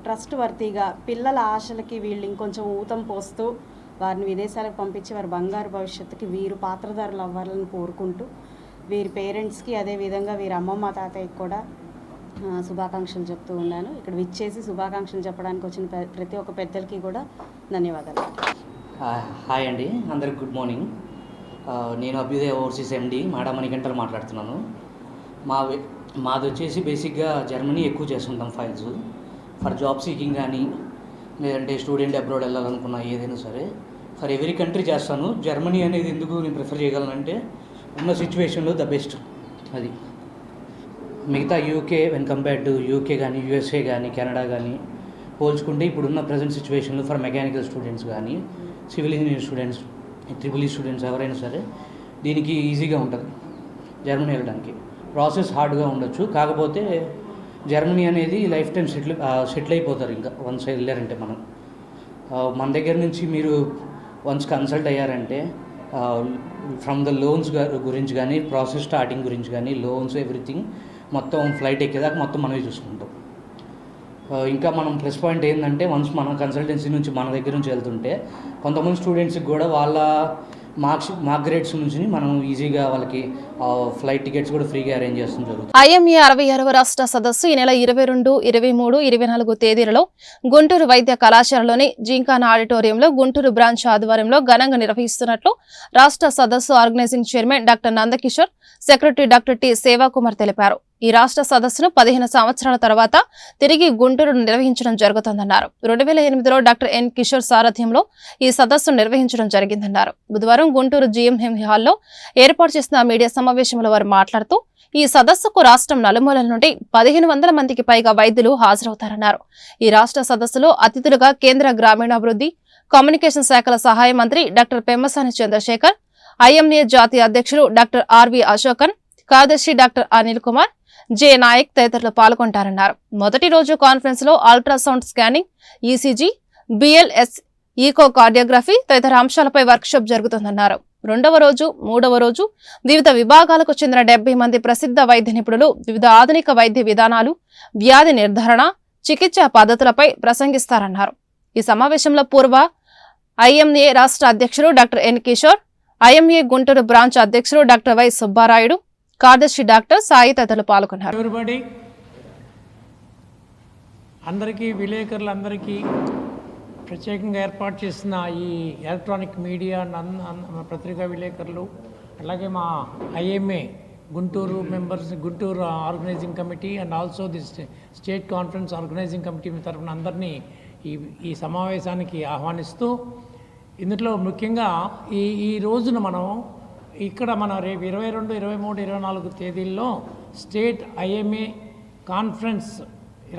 ట్రస్ట్ వర్తీగా పిల్లల ఆశలకి వీళ్ళు ఇంకొంచెం ఊతం పోస్తూ వారిని విదేశాలకు పంపించి వారి బంగారు భవిష్యత్తుకి వీరు పాత్రధారులు అవ్వాలని కోరుకుంటూ వీరి పేరెంట్స్కి, అదేవిధంగా వీరి అమ్మమ్మ తాతయ్యకి కూడా శుభాకాంక్షలు చెప్తూ ఉన్నాను. ఇక్కడ విచ్చేసి శుభాకాంక్షలు చెప్పడానికి వచ్చిన ప్రతి ఒక్క పెద్దలకి కూడా ధన్యవాదాలు. హాయ్ అండి, అందరికి గుడ్ మార్నింగ్. నేను అభ్యుదయ ఓవర్సీస్ ఎండి మాడా మణికంఠలు మాట్లాడుతున్నాను. మాది వచ్చేసి బేసిక్గా జర్మనీ ఎక్కువ చేస్తుంటాం ఫైల్స్ ఫర్ జాబ్ సీకింగ్ కానీ, లేదంటే స్టూడెంట్ అబ్రాడ్ వెళ్ళాలనుకున్నా ఏదైనా సరే ఫర్ ఎవరీ కంట్రీ చేస్తాను. జర్మనీ అనేది ఎందుకు నేను ప్రిఫర్ చేయగలనంటే ఉన్న సిచ్యువేషన్లో ద బెస్ట్. అది మిగతా UK when compare to UK కానీ, యూఎస్ఏ కానీ, కెనడా కానీ పోల్చుకుంటే ఇప్పుడున్న ప్రజెంట్ సిచ్యువేషన్లో ఫర్ మెకానికల్ స్టూడెంట్స్ కానీ, civil engineering students, triple E students ఎవరైనా సరే దీనికి ఈజీగా ఉంటుంది జర్మనీ వెళ్ళడానికి. ప్రాసెస్ హార్డ్గా ఉండొచ్చు, కాకపోతే జర్మనీ అనేది లైఫ్ టైం సెటిల్ అయిపోతారు. ఇంకా వన్స్ వెళ్ళారంటే మన దగ్గర నుంచి మీరు వన్స్ కన్సల్ట్ అయ్యారంటే ఫ్రమ్ ద లోన్స్ గురించి కానీ, ప్రాసెస్ స్టార్టింగ్ గురించి కానీ, లోన్స్ ఎవ్రీథింగ్ మొత్తం ఫ్లైట్ ఎక్కేదాకా మొత్తం మనమే చూసుకుంటాం. ఇంకా మనం ప్లస్ పాయింట్ ఏంటంటే వన్స్ మన కన్సల్టెన్సీ నుంచి మన దగ్గర నుంచి వెళ్తుంటే కొంతమంది స్టూడెంట్స్కి కూడా వాళ్ళ మార్క్ గ్రేడ్స్ నుంచి మనం ఈజీగా వాళ్ళకి ఫ్లైట్ టికెట్స్ కూడా ఫ్రీగా అరేంజ్ చేస్తాం జరుగుతుంది. ఐఎంఏ 66వ రాష్ట్ర సదస్సు ఈ నెల 22, 23, 24 తేదీలలో గుంటూరు వైద్య కళాశాలలోని జింకానా ఆడిటోరియంలో గుంటూరు బ్రాంచ్ ఆధ్వర్యంలో ఘనంగా నిర్వహిస్తున్నట్లు రాష్ట్ర సదస్సు organising chairman doctor Nandakishore, secretary doctor T Sevakumar తెలిపారు. ఈ రాష్ట్ర సదస్సును 15 సంవత్సరాల తర్వాత తిరిగి గుంటూరు నిర్వహించడం జరుగుతోందన్నారు. 2008లో డాక్టర్ ఎన్ కిషోర్ సారథ్యంలో ఈ సదస్సును నిర్వహించడం జరిగిందన్నారు. బుధవారం గుంటూరు జీఎంఎం హాల్లో ఏర్పాటు చేసిన మీడియా సమావేశంలో వారు మాట్లాడుతూ ఈ సదస్సుకు రాష్ట్రం నలుమూలల నుండి 1500 మందికి పైగా వైద్యులు హాజరవుతారన్నారు. ఈ రాష్ట్ర సదస్సులో అతిథులుగా కేంద్ర గ్రామీణాభివృద్ధి, కమ్యూనికేషన్ శాఖల సహాయ మంత్రి డాక్టర్ పెమ్మసాని చంద్రశేఖర్, ఐఎంఏ జాతీయ అధ్యక్షులు డాక్టర్ ఆర్వి అశోకన్, కార్యదర్శి డాక్టర్ అనిల్ కుమార్, జె నాయక్ తదితరులు పాల్గొంటారన్నారు. మొదటి రోజు కాన్ఫరెన్స్ లో ultrasound scanning, ECG, BLS, echo cardiography తదితర అంశాలపై వర్క్షాప్ జరుగుతుందన్నారు. రెండవ రోజు, మూడవ రోజు వివిధ విభాగాలకు చెందిన 70 మంది ప్రసిద్ధ వైద్య నిపుణులు వివిధ ఆధునిక వైద్య విధానాలు, వ్యాధి నిర్ధారణ, చికిత్సా పద్ధతులపై ప్రసంగిస్తారన్నారు. ఈ సమావేశంలో పూర్వ ఐఎంఏ రాష్ట్ర అధ్యక్షుడు doctor N Kishore, IMA Guntur branch అధ్యక్షుడు డాక్టర్ వై సుబ్బారాయుడు, కార్యదర్శి డాక్టర్ సాయి తదితరులు పాల్గొన్నారు. అందరికీ విలేకరులందరికీ ప్రత్యేకంగా ఏర్పాటు చేసిన ఈ ఎలక్ట్రానిక్ మీడియా పత్రికా విలేకరులు, అలాగే మా IMA Guntur members, Guntur organising committee and also the state conference organising committee తరఫున అందరినీ ఈ సమావేశానికి ఆహ్వానిస్తూ, ఇందులో ముఖ్యంగా ఈ రోజున మనం ఇక్కడ రేపు 22, 23, 24 తేదీల్లో స్టేట్ ఐఎంఏ కాన్ఫరెన్స్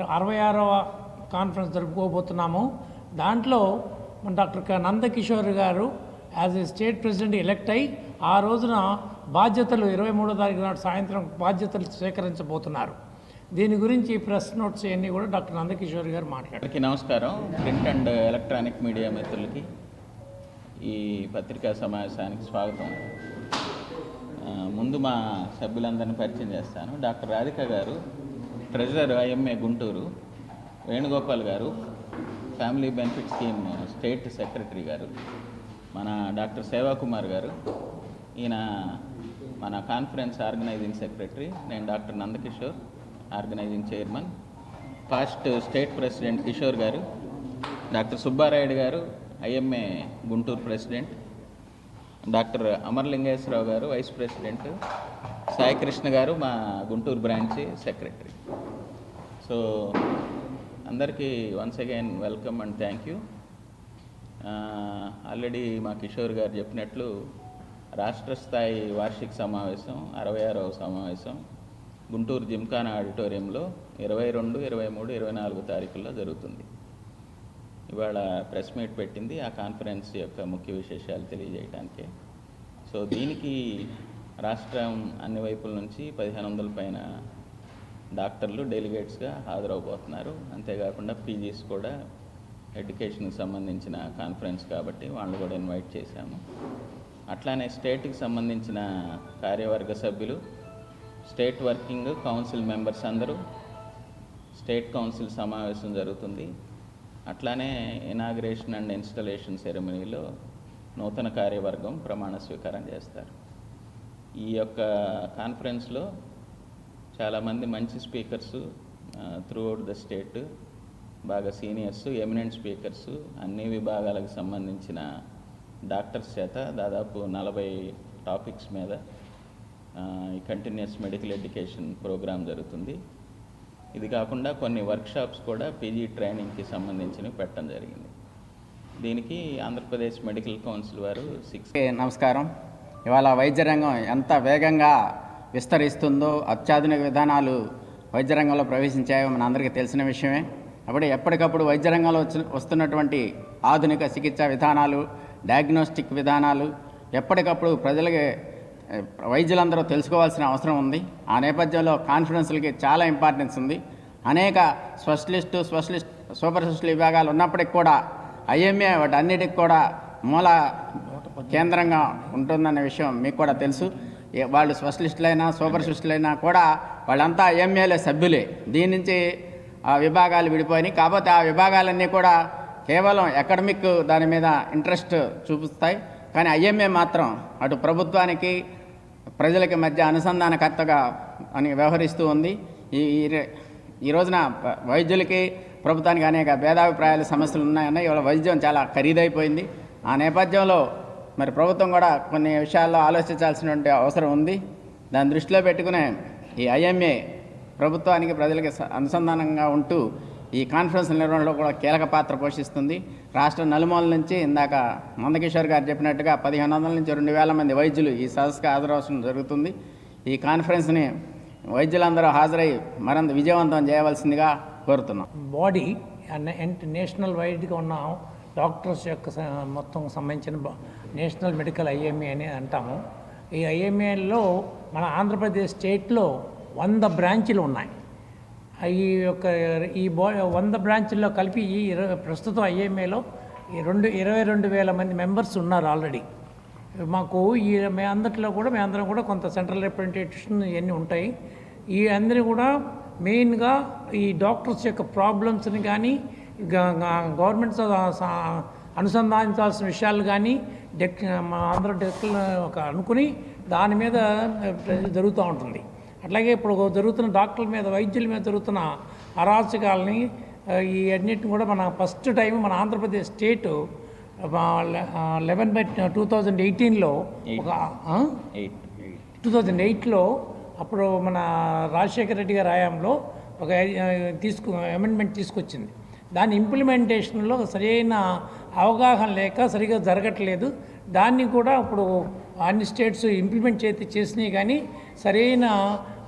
66వ కాన్ఫరెన్స్ జరుపుకోబోతున్నాము. దాంట్లో డాక్టర్ నందకిషోర్ గారు as a state president elect అయ్యి ఆ రోజున బాధ్యతలు 23వ తారీఖు నాడు సాయంత్రం బాధ్యతలు స్వీకరించబోతున్నారు. దీని గురించి ప్రెస్ నోట్స్ అన్నీ కూడా డాక్టర్ నందకిషోర్ గారు మాట్లాడారు. నమస్కారం. ప్రింట్ అండ్ ఎలక్ట్రానిక్ మీడియా మిత్రులకి ఈ పత్రికా సమావేశానికి స్వాగతం. ముందు మా సభ్యులందరినీ పరిచయం చేస్తాను. డాక్టర్ రాధిక గారు treasurer IMA Guntur, Venugopal garu family benefit scheme state secretary garu, మన డాక్టర్ సేవాకుమార్ గారు, ఈయన మన కాన్ఫరెన్స్ ఆర్గనైజింగ్ సెక్రటరీ, నేను doctor Nandakishore organising chairman, past state president Kishore garu, doctor Subbarayudu garu IMA Guntur president, doctor Amarlingeswara Rao garu vice president, Sai Krishna garu మా గుంటూరు బ్రాంచ్ సెక్రటరీ. సో అందరికీ once again welcome and thank you. Already మా కిషోర్ గారు చెప్పినట్లు రాష్ట్ర స్థాయి వార్షిక సమావేశం 66వ సమావేశం గుంటూరు జిమ్ఖానా ఆడిటోరియంలో 22, 23, 24 తారీఖుల్లో జరుగుతుంది. ఇవాళ ప్రెస్ మీట్ పెట్టింది ఆ కాన్ఫరెన్స్ యొక్క ముఖ్య విశేషాలు తెలియజేయడానికే. సో దీనికి రాష్ట్రం అన్ని వైపుల నుంచి 1500 పైన డాక్టర్లు డెలిగేట్స్గా హాజరవబోతున్నారు. అంతేకాకుండా పీజీస్ కూడా ఎడ్యుకేషన్కి సంబంధించిన కాన్ఫరెన్స్ కాబట్టి వాళ్ళు కూడా ఇన్వైట్ చేశాము. అట్లానే స్టేట్కి సంబంధించిన కార్యవర్గ సభ్యులు, స్టేట్ వర్కింగ్ కౌన్సిల్ మెంబర్స్ అందరూ స్టేట్ కౌన్సిల్ సమావేశం జరుగుతుంది. అట్లానే ఇనాగ్రేషన్ అండ్ ఇన్స్టలేషన్ సెరమనీలో నూతన కార్యవర్గం ప్రమాణ స్వీకారం చేస్తారు. ఈ యొక్క కాన్ఫరెన్స్లో చాలామంది మంచి స్పీకర్సు త్రూఅవుట్ ద స్టేట్, బాగా సీనియర్సు, ఎమినెంట్ స్పీకర్సు, అన్ని విభాగాలకు సంబంధించిన డాక్టర్స్ చేత దాదాపు 40 టాపిక్స్ మీద ఈ కంటిన్యూస్ మెడికల్ ఎడ్యుకేషన్ ప్రోగ్రాం జరుగుతుంది. ఇది కాకుండా కొన్ని వర్క్షాప్స్ కూడా పీజీ ట్రైనింగ్కి సంబంధించినవి పెట్టడం జరిగింది. దీనికి ఆంధ్రప్రదేశ్ మెడికల్ కౌన్సిల్ వారు నమస్కారం. ఇవాళ వైద్య రంగం ఎంత వేగంగా విస్తరిస్తుందో, అత్యాధునిక విధానాలు వైద్య రంగంలో ప్రవేశించాయో మన అందరికీ తెలిసిన విషయమే. అప్పుడు ఎప్పటికప్పుడు వైద్య రంగంలో వస్తున్నటువంటి ఆధునిక చికిత్సా విధానాలు, డయాగ్నోస్టిక్ విధానాలు ఎప్పటికప్పుడు ప్రజలకి వైద్యులందరూ తెలుసుకోవాల్సిన అవసరం ఉంది. ఆ నేపథ్యంలో కాన్ఫరెన్స్లకి చాలా ఇంపార్టెన్స్ ఉంది. అనేక స్పెషలిస్టు, సూపర్ స్పెషలిస్ట్ విభాగాలు ఉన్నప్పటికి కూడా ఐఎంఏ వాటన్నిటికి కూడా మూల కేంద్రంగా ఉంటుందనే విషయం మీకు కూడా తెలుసు. వాళ్ళు స్పెషలిస్టులైనా సూపర్ స్పెషలిస్టులైనా కూడా వాళ్ళంతా ఐఎంఏలే సభ్యులే. దీని నుంచి ఆ విభాగాలు విడిపోయినాయి. కాకపోతే ఆ విభాగాలన్నీ కూడా కేవలం అకాడమిక్ దాని మీద ఇంట్రెస్ట్ చూపిస్తాయి. కానీ ఐఎంఏ మాత్రం అటు ప్రభుత్వానికి ప్రజలకి మధ్య అనుసంధానకర్తగా అని వ్యవహరిస్తూ ఉంది. ఈ రోజున వైద్యులకి ప్రభుత్వానికి అనేక భేదాభిప్రాయాల సమస్యలు ఉన్నాయన్న ఇవాళ వైద్యం చాలా ఖరీదైపోయింది. ఆ నేపథ్యంలో మరి ప్రభుత్వం కూడా కొన్ని విషయాల్లో ఆలోచించాల్సినటువంటి అవసరం ఉంది. దాన్ని దృష్టిలో పెట్టుకునే ఈ ఐఎంఏ ప్రభుత్వానికి ప్రజలకి అనుసంధానంగా ఉంటూ ఈ కాన్ఫరెన్స్ నిర్వహణలో కూడా కీలక పాత్ర పోషిస్తుంది. రాష్ట్ర నలుమూల నుంచి ఇందాక నందకిషోర్ గారు చెప్పినట్టుగా 1500 నుంచి 2000 మంది వైద్యులు ఈ సదస్సుకు హాజరవడం జరుగుతుంది. ఈ కాన్ఫరెన్స్ని వైద్యులందరూ హాజరై మరింత విజయవంతం చేయవలసిందిగా కోరుతున్నాం. బాడీ నేషనల్ వైడ్గా ఉన్న డాక్టర్స్ యొక్క మొత్తం సంబంధించిన నేషనల్ మెడికల్ ఐఎంఏ అని అంటాము. ఈ ఐఎంఏలో మన ఆంధ్రప్రదేశ్ స్టేట్లో 100 బ్రాంచీలు ఉన్నాయి. ఈ 100 బ్రాంచ్ల్లో కలిపి ప్రస్తుతం ఐఎంఏలో 22,000 మంది మెంబర్స్ ఉన్నారు ఆల్రెడీ. మాకు మేమందరం కూడా కొంత సెంట్రల్ రిప్రజెంటేషన్ ఇవన్నీ ఉంటాయి. ఈ అందరూ కూడా మెయిన్గా ఈ డాక్టర్స్ యొక్క ప్రాబ్లమ్స్ని కానీ గవర్నమెంట్ అనుసంధానించాల్సిన విషయాలు కానీ ఆంధ్ర డెస్క్లు ఒక అనుకుని దాని మీద జరుగుతూ ఉంటుంది. అట్లాగే ఇప్పుడు జరుగుతున్న డాక్టర్ల మీద, వైద్యుల మీద జరుగుతున్న అరాచకాలని ఈ అన్నిటిని కూడా మన ఫస్ట్ టైం మన ఆంధ్రప్రదేశ్ స్టేటు 11/2018లో 2008లో అప్పుడు మన రాజశేఖర రెడ్డి గారి హయాంలో ఒక అమెండ్మెంట్ తీసుకొచ్చింది. దాని ఇంప్లిమెంటేషన్లో సరైన అవగాహన లేక సరిగా జరగట్లేదు. దాన్ని కూడా ఇప్పుడు అన్ని స్టేట్స్ ఇంప్లిమెంట్ చేసినాయి, కానీ సరైన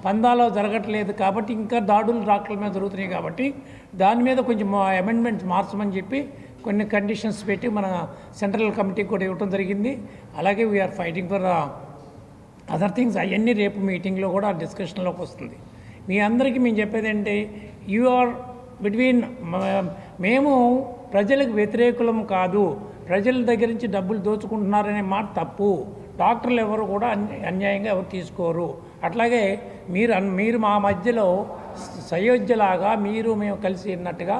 పందాలో జరగట్లేదు. కాబట్టి ఇంకా దాడులు డాక్టర్ల మీద జరుగుతున్నాయి. కాబట్టి దాని మీద కొంచెం అమెండ్మెంట్స్ మార్చమని చెప్పి కొన్ని కండిషన్స్ పెట్టి మన సెంట్రల్ కమిటీకి కూడా ఇవ్వడం జరిగింది. అలాగే we're fighting for other things. అవన్నీ రేపు మీటింగ్లో కూడా డిస్కషన్లోకి వస్తుంది. మీ అందరికీ మేము చెప్పేది ఏంటి, యు ఆర్ బిట్వీన్, మేము ప్రజలకు వ్యతిరేకులం కాదు, ప్రజల దగ్గర నుంచి డబ్బులు దోచుకుంటున్నారనే మాట తప్పు. డాక్టర్లు ఎవరు కూడా అన్యాయంగా ఎవరు తీసుకోరు. అట్లాగే మీరు మా మధ్యలో సయోధ్యలాగా మీరు మేము కలిసి ఉన్నట్టుగా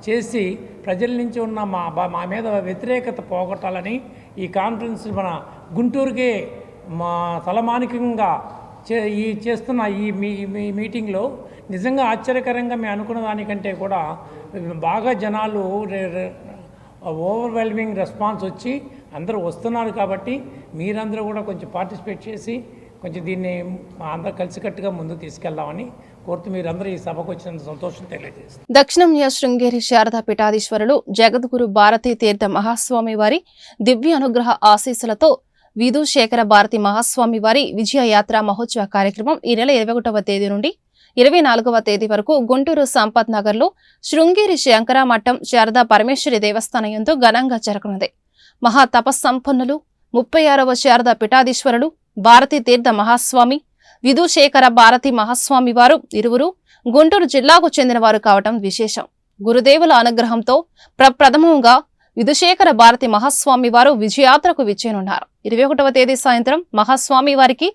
చేసి ప్రజల నుంచి ఉన్న మా మీద వ్యతిరేకత పోగొట్టాలని ఈ కాన్ఫరెన్స్ మన గుంటూరుకే మా తలమానికంగా చేస్తున్న ఈ మీటింగ్లో నిజంగా ఆశ్చర్యకరంగా మేము అనుకున్న దానికంటే కూడా బాగా జనాలు ఓవర్వెల్మింగ్ రెస్పాన్స్ వచ్చి అందరూ వస్తున్నారు. కాబట్టి మీరందరూ కూడా కొంచెం పార్టిసిపేట్ చేసి కొంచెం దీన్ని అందరూ కలిసికట్టుగా ముందుకు తీసుకెళ్దామని కోరుతూ మీరందరూ ఈ సభకు వచ్చినంత సంతోషం తెలియజేస్తారు. దక్షిణంయ శృంగేరి శారదా పీఠాధీశ్వరులు జగద్గురు భారతీ తీర్థ మహాస్వామి వారి దివ్య అనుగ్రహ ఆశీస్సులతో విధుశేఖర భారతి మహాస్వామి వారి విజయయాత్ర మహోత్సవ కార్యక్రమం ఈ నెల 21వ తేదీ నుండి 24వ తేదీ వరకు గుంటూరు సంపత్ నగర్ లో శృంగేరి శంకరామఠం శారదా పరమేశ్వరి దేవస్థానం యందు ఘనంగా జరగనుంది. మహా తపస్సంపన్నులు 36వ శారదా పీఠాధీశ్వరులు భారతీ తీర్థ మహాస్వామి విధుశేఖర భారతి మహాస్వామి వారు ఇరువురు గుంటూరు జిల్లాకు చెందిన వారు కావటం విశేషం. గురుదేవుల అనుగ్రహంతో ప్రప్రథమంగా విధుశేఖర భారతి మహాస్వామి వారు విజయయాత్రకు విచ్చేనున్నారు. 21వ తేదీ సాయంత్రం మహాస్వామి వారికి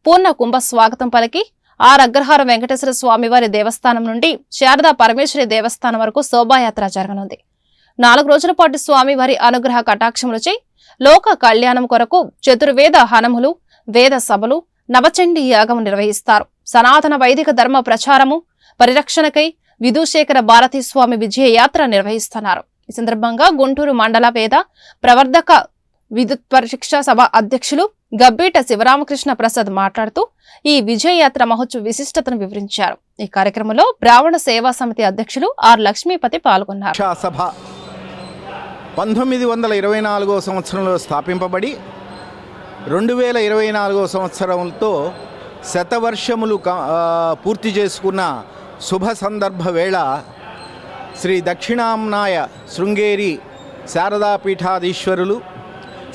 పూర్ణ కుంభ స్వాగతం పలికి అగ్రహారం వెంకటేశ్వర స్వామి వారి దేవస్థానం నుండి శారదా పరమేశ్వరి దేవస్థానం వరకు శోభాయాత్ర జరగనుంది. 4 రోజుల పాటు స్వామివారి అనుగ్రహ కటాక్షములచే లోక కళ్యాణం కొరకు చతుర్వేద హనములు, వేద సభలు, నవచండీ యాగం నిర్వహిస్తారు. సనాతన వైదిక ధర్మ ప్రచారము పరిరక్షణకై విధుశేఖర భారతి స్వామి విజయయాత్ర నిర్వహిస్తున్నారు. ఈ సందర్భంగా గుంటూరు మండల వేద ప్రవర్ధక విద్యుత్ పరీక్ష సభ అధ్యక్షులు గబ్బీట శివరామకృష్ణ ప్రసాద్ మాట్లాడుతూ ఈ విజయయాత్ర మహోత్సవ విశిష్టతను వివరించారు. ఈ కార్యక్రమంలో బ్రాహ్మణ సేవా సమితి అధ్యక్షులు ఆర్ లక్ష్మీపతి పాల్గొన్నారు. 1924 సంవత్సరంలో స్థాపింపబడి 2024 సంవత్సరంతో శతవర్షములు పూర్తి చేసుకున్న శుభ సందర్భ వేళ శ్రీ దక్షిణాంనాయ శృంగేరి శారదాపీఠాధీశ్వరులు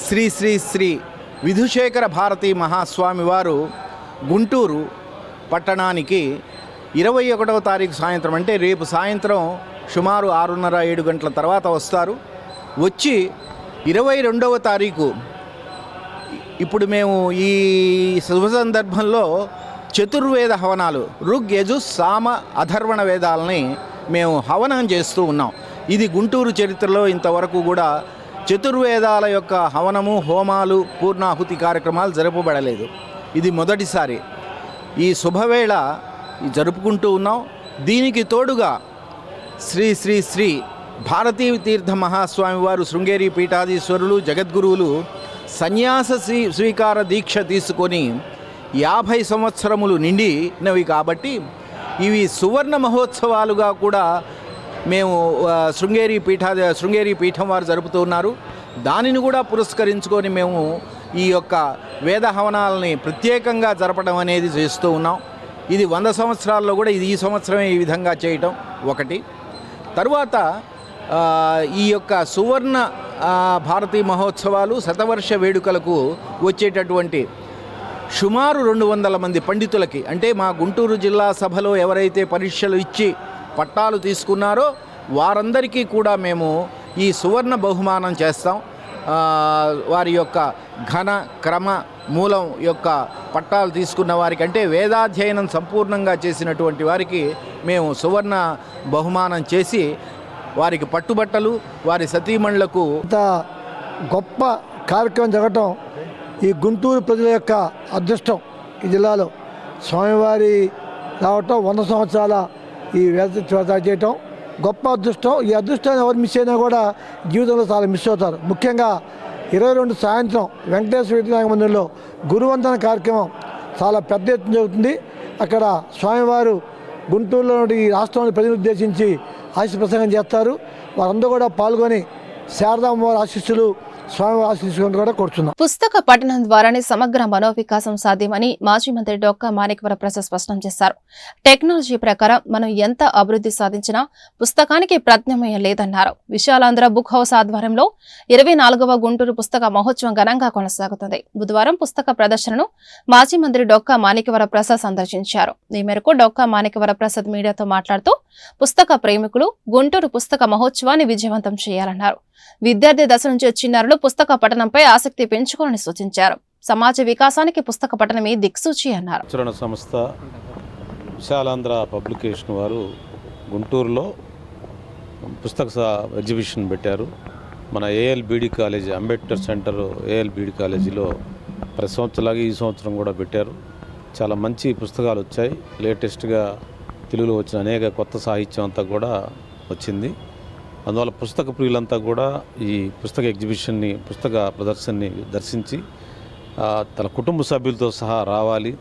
శ్రీ శ్రీ శ్రీ విధుశేఖర భారతి మహాస్వామి వారు గుంటూరు పట్టణానికి 21వ తారీఖు సాయంత్రం, అంటే రేపు సాయంత్రం సుమారు 6:30-7 గంటల తర్వాత వస్తారు. వచ్చి 22వ తారీఖు ఇప్పుడు మేము ఈ శుభ సందర్భంలో చతుర్వేద హవనాలు ఋగ్, యజు, సామ, అథర్వణ వేదాలని మేము హవనం చేస్తూ ఉన్నాం. ఇది గుంటూరు చరిత్రలో ఇంతవరకు కూడా చతుర్వేదాల యొక్క హవనము, హోమాలు, పూర్ణాహుతి కార్యక్రమాలు జరపబడలేదు. ఇది మొదటిసారి ఈ శుభవేళ జరుపుకుంటూ ఉన్నాం. దీనికి తోడుగా శ్రీ శ్రీ శ్రీ భారతీ తీర్థ మహాస్వామి వారు శృంగేరి పీఠాధీశ్వరులు జగద్గురువులు సన్యాస స్వీకార దీక్ష తీసుకొని 50 సంవత్సరములు నిండినవి కాబట్టి ఇవి సువర్ణ మహోత్సవాలుగా కూడా మేము శృంగేరి పీఠం వారు జరుపుతూ ఉన్నారు. దానిని కూడా పురస్కరించుకొని మేము ఈ యొక్క వేద హవనాలని ప్రత్యేకంగా జరపడం అనేది చేస్తూ ఉన్నాం. ఇది 100 సంవత్సరాల్లో కూడా ఇది ఈ సంవత్సరమే ఈ విధంగా చేయటం ఒకటి. తరువాత ఈ యొక్క సువర్ణ భారతీ మహోత్సవాలు శతవర్ష వేడుకలకు వచ్చేటటువంటి సుమారు 200 మంది పండితులకి, అంటే మా గుంటూరు జిల్లా సభలో ఎవరైతే పరీక్షలు ఇచ్చి పట్టాలు తీసుకున్నారో వారందరికీ కూడా మేము ఈ సువర్ణ బహుమానం చేస్తాం. వారి యొక్క ఘన క్రమ మూలం యొక్క పట్టాలు తీసుకున్న వారికి, అంటే వేదాధ్యయనం సంపూర్ణంగా చేసినటువంటి వారికి మేము సువర్ణ బహుమానం చేసి వారికి పట్టుబట్టలు, వారి సతీమణులకు ఇంత గొప్ప కార్యక్రమం జరగటం ఈ గుంటూరు ప్రజల యొక్క అదృష్టం. ఈ జిల్లాలో స్వామివారి రావటం 100 సంవత్సరాల ఈ వేద చేయటం గొప్ప అదృష్టం. ఈ అదృష్టాన్ని ఎవరు మిస్ అయినా కూడా జీవితంలో చాలా మిస్ అవుతారు. ముఖ్యంగా 22 సాయంత్రం వెంకటేశ్వర విద్యాలయ మందిరంలో గురువందన కార్యక్రమం చాలా పెద్ద ఎత్తున జరుగుతుంది. అక్కడ స్వామివారు గుంటూరులో ఈ రాష్ట్రంలోని ప్రజలను ఉద్దేశించి ఆశీస్సు ప్రసంగం చేస్తారు. వారందరూ కూడా పాల్గొని శారదామ్మవారి ఆశీస్సులు స్వామి ఆశీస్సులు కూడా కోరుతున్నాం. పుస్తక పఠనం ద్వారానే సమగ్ర మనోవికాసం సాధ్యమని మాజీ మంత్రి డొక్కా మాణిక్యవర ప్రసాద్ స్పష్టం చేశారు. టెక్నాలజీ ప్రకారం మనం ఎంత అభివృద్ధి సాధించినా పుస్తకానికి ప్రత్యామ్నాయం లేదన్నారు. విశాలాంధ్ర బుక్ హౌస్ ఆధ్వర్యంలో 24వ గుంటూరు పుస్తక మహోత్సవం ఘనంగా కొనసాగుతుంది. బుధవారం పుస్తక ప్రదర్శనను మాజీ మంత్రి డొక్కా మాణిక్యవర ప్రసాద్ సందర్శించారు. ఈ మేరకు డొక్కా మాణిక్యవర ప్రసాద్ మీడియాతో మాట్లాడుతూ పుస్తక ప్రేమికులు గుంటూరు పుస్తక మహోత్సవాన్ని విజయవంతం చేయాలన్నారు. విద్యార్థి దశ నుంచి చిన్నారులు పుస్తక పఠనంపై ఆసక్తి పెంచుకోవాలని సూచించారు. సమాజ వికాసానికి పుస్తక పఠనమే దిక్సూచి అన్నారు. సంస్థ విశాలాంధ్ర పబ్లికేషన్ వారు గుంటూరులో పుస్తక ఎగ్జిబిషన్ పెట్టారు. మన ఏఎల్బిడి కాలేజీ, అంబేద్కర్ సెంటర్ ఏఎల్బిడి కాలేజీలో ప్రతి సంవత్సరంలాగా ఈ సంవత్సరం కూడా పెట్టారు. చాలా మంచి పుస్తకాలు వచ్చాయి. లేటెస్ట్గా తెలుగులో వచ్చిన అనేక కొత్త సాహిత్యం అంతా కూడా వచ్చింది. అందువల్ల పుస్తక ప్రియులంతా కూడా ఈ పుస్తక ఎగ్జిబిషన్ని, పుస్తక ప్రదర్శనని దర్శించి తన కుటుంబ సభ్యులతో సహా రావాలి.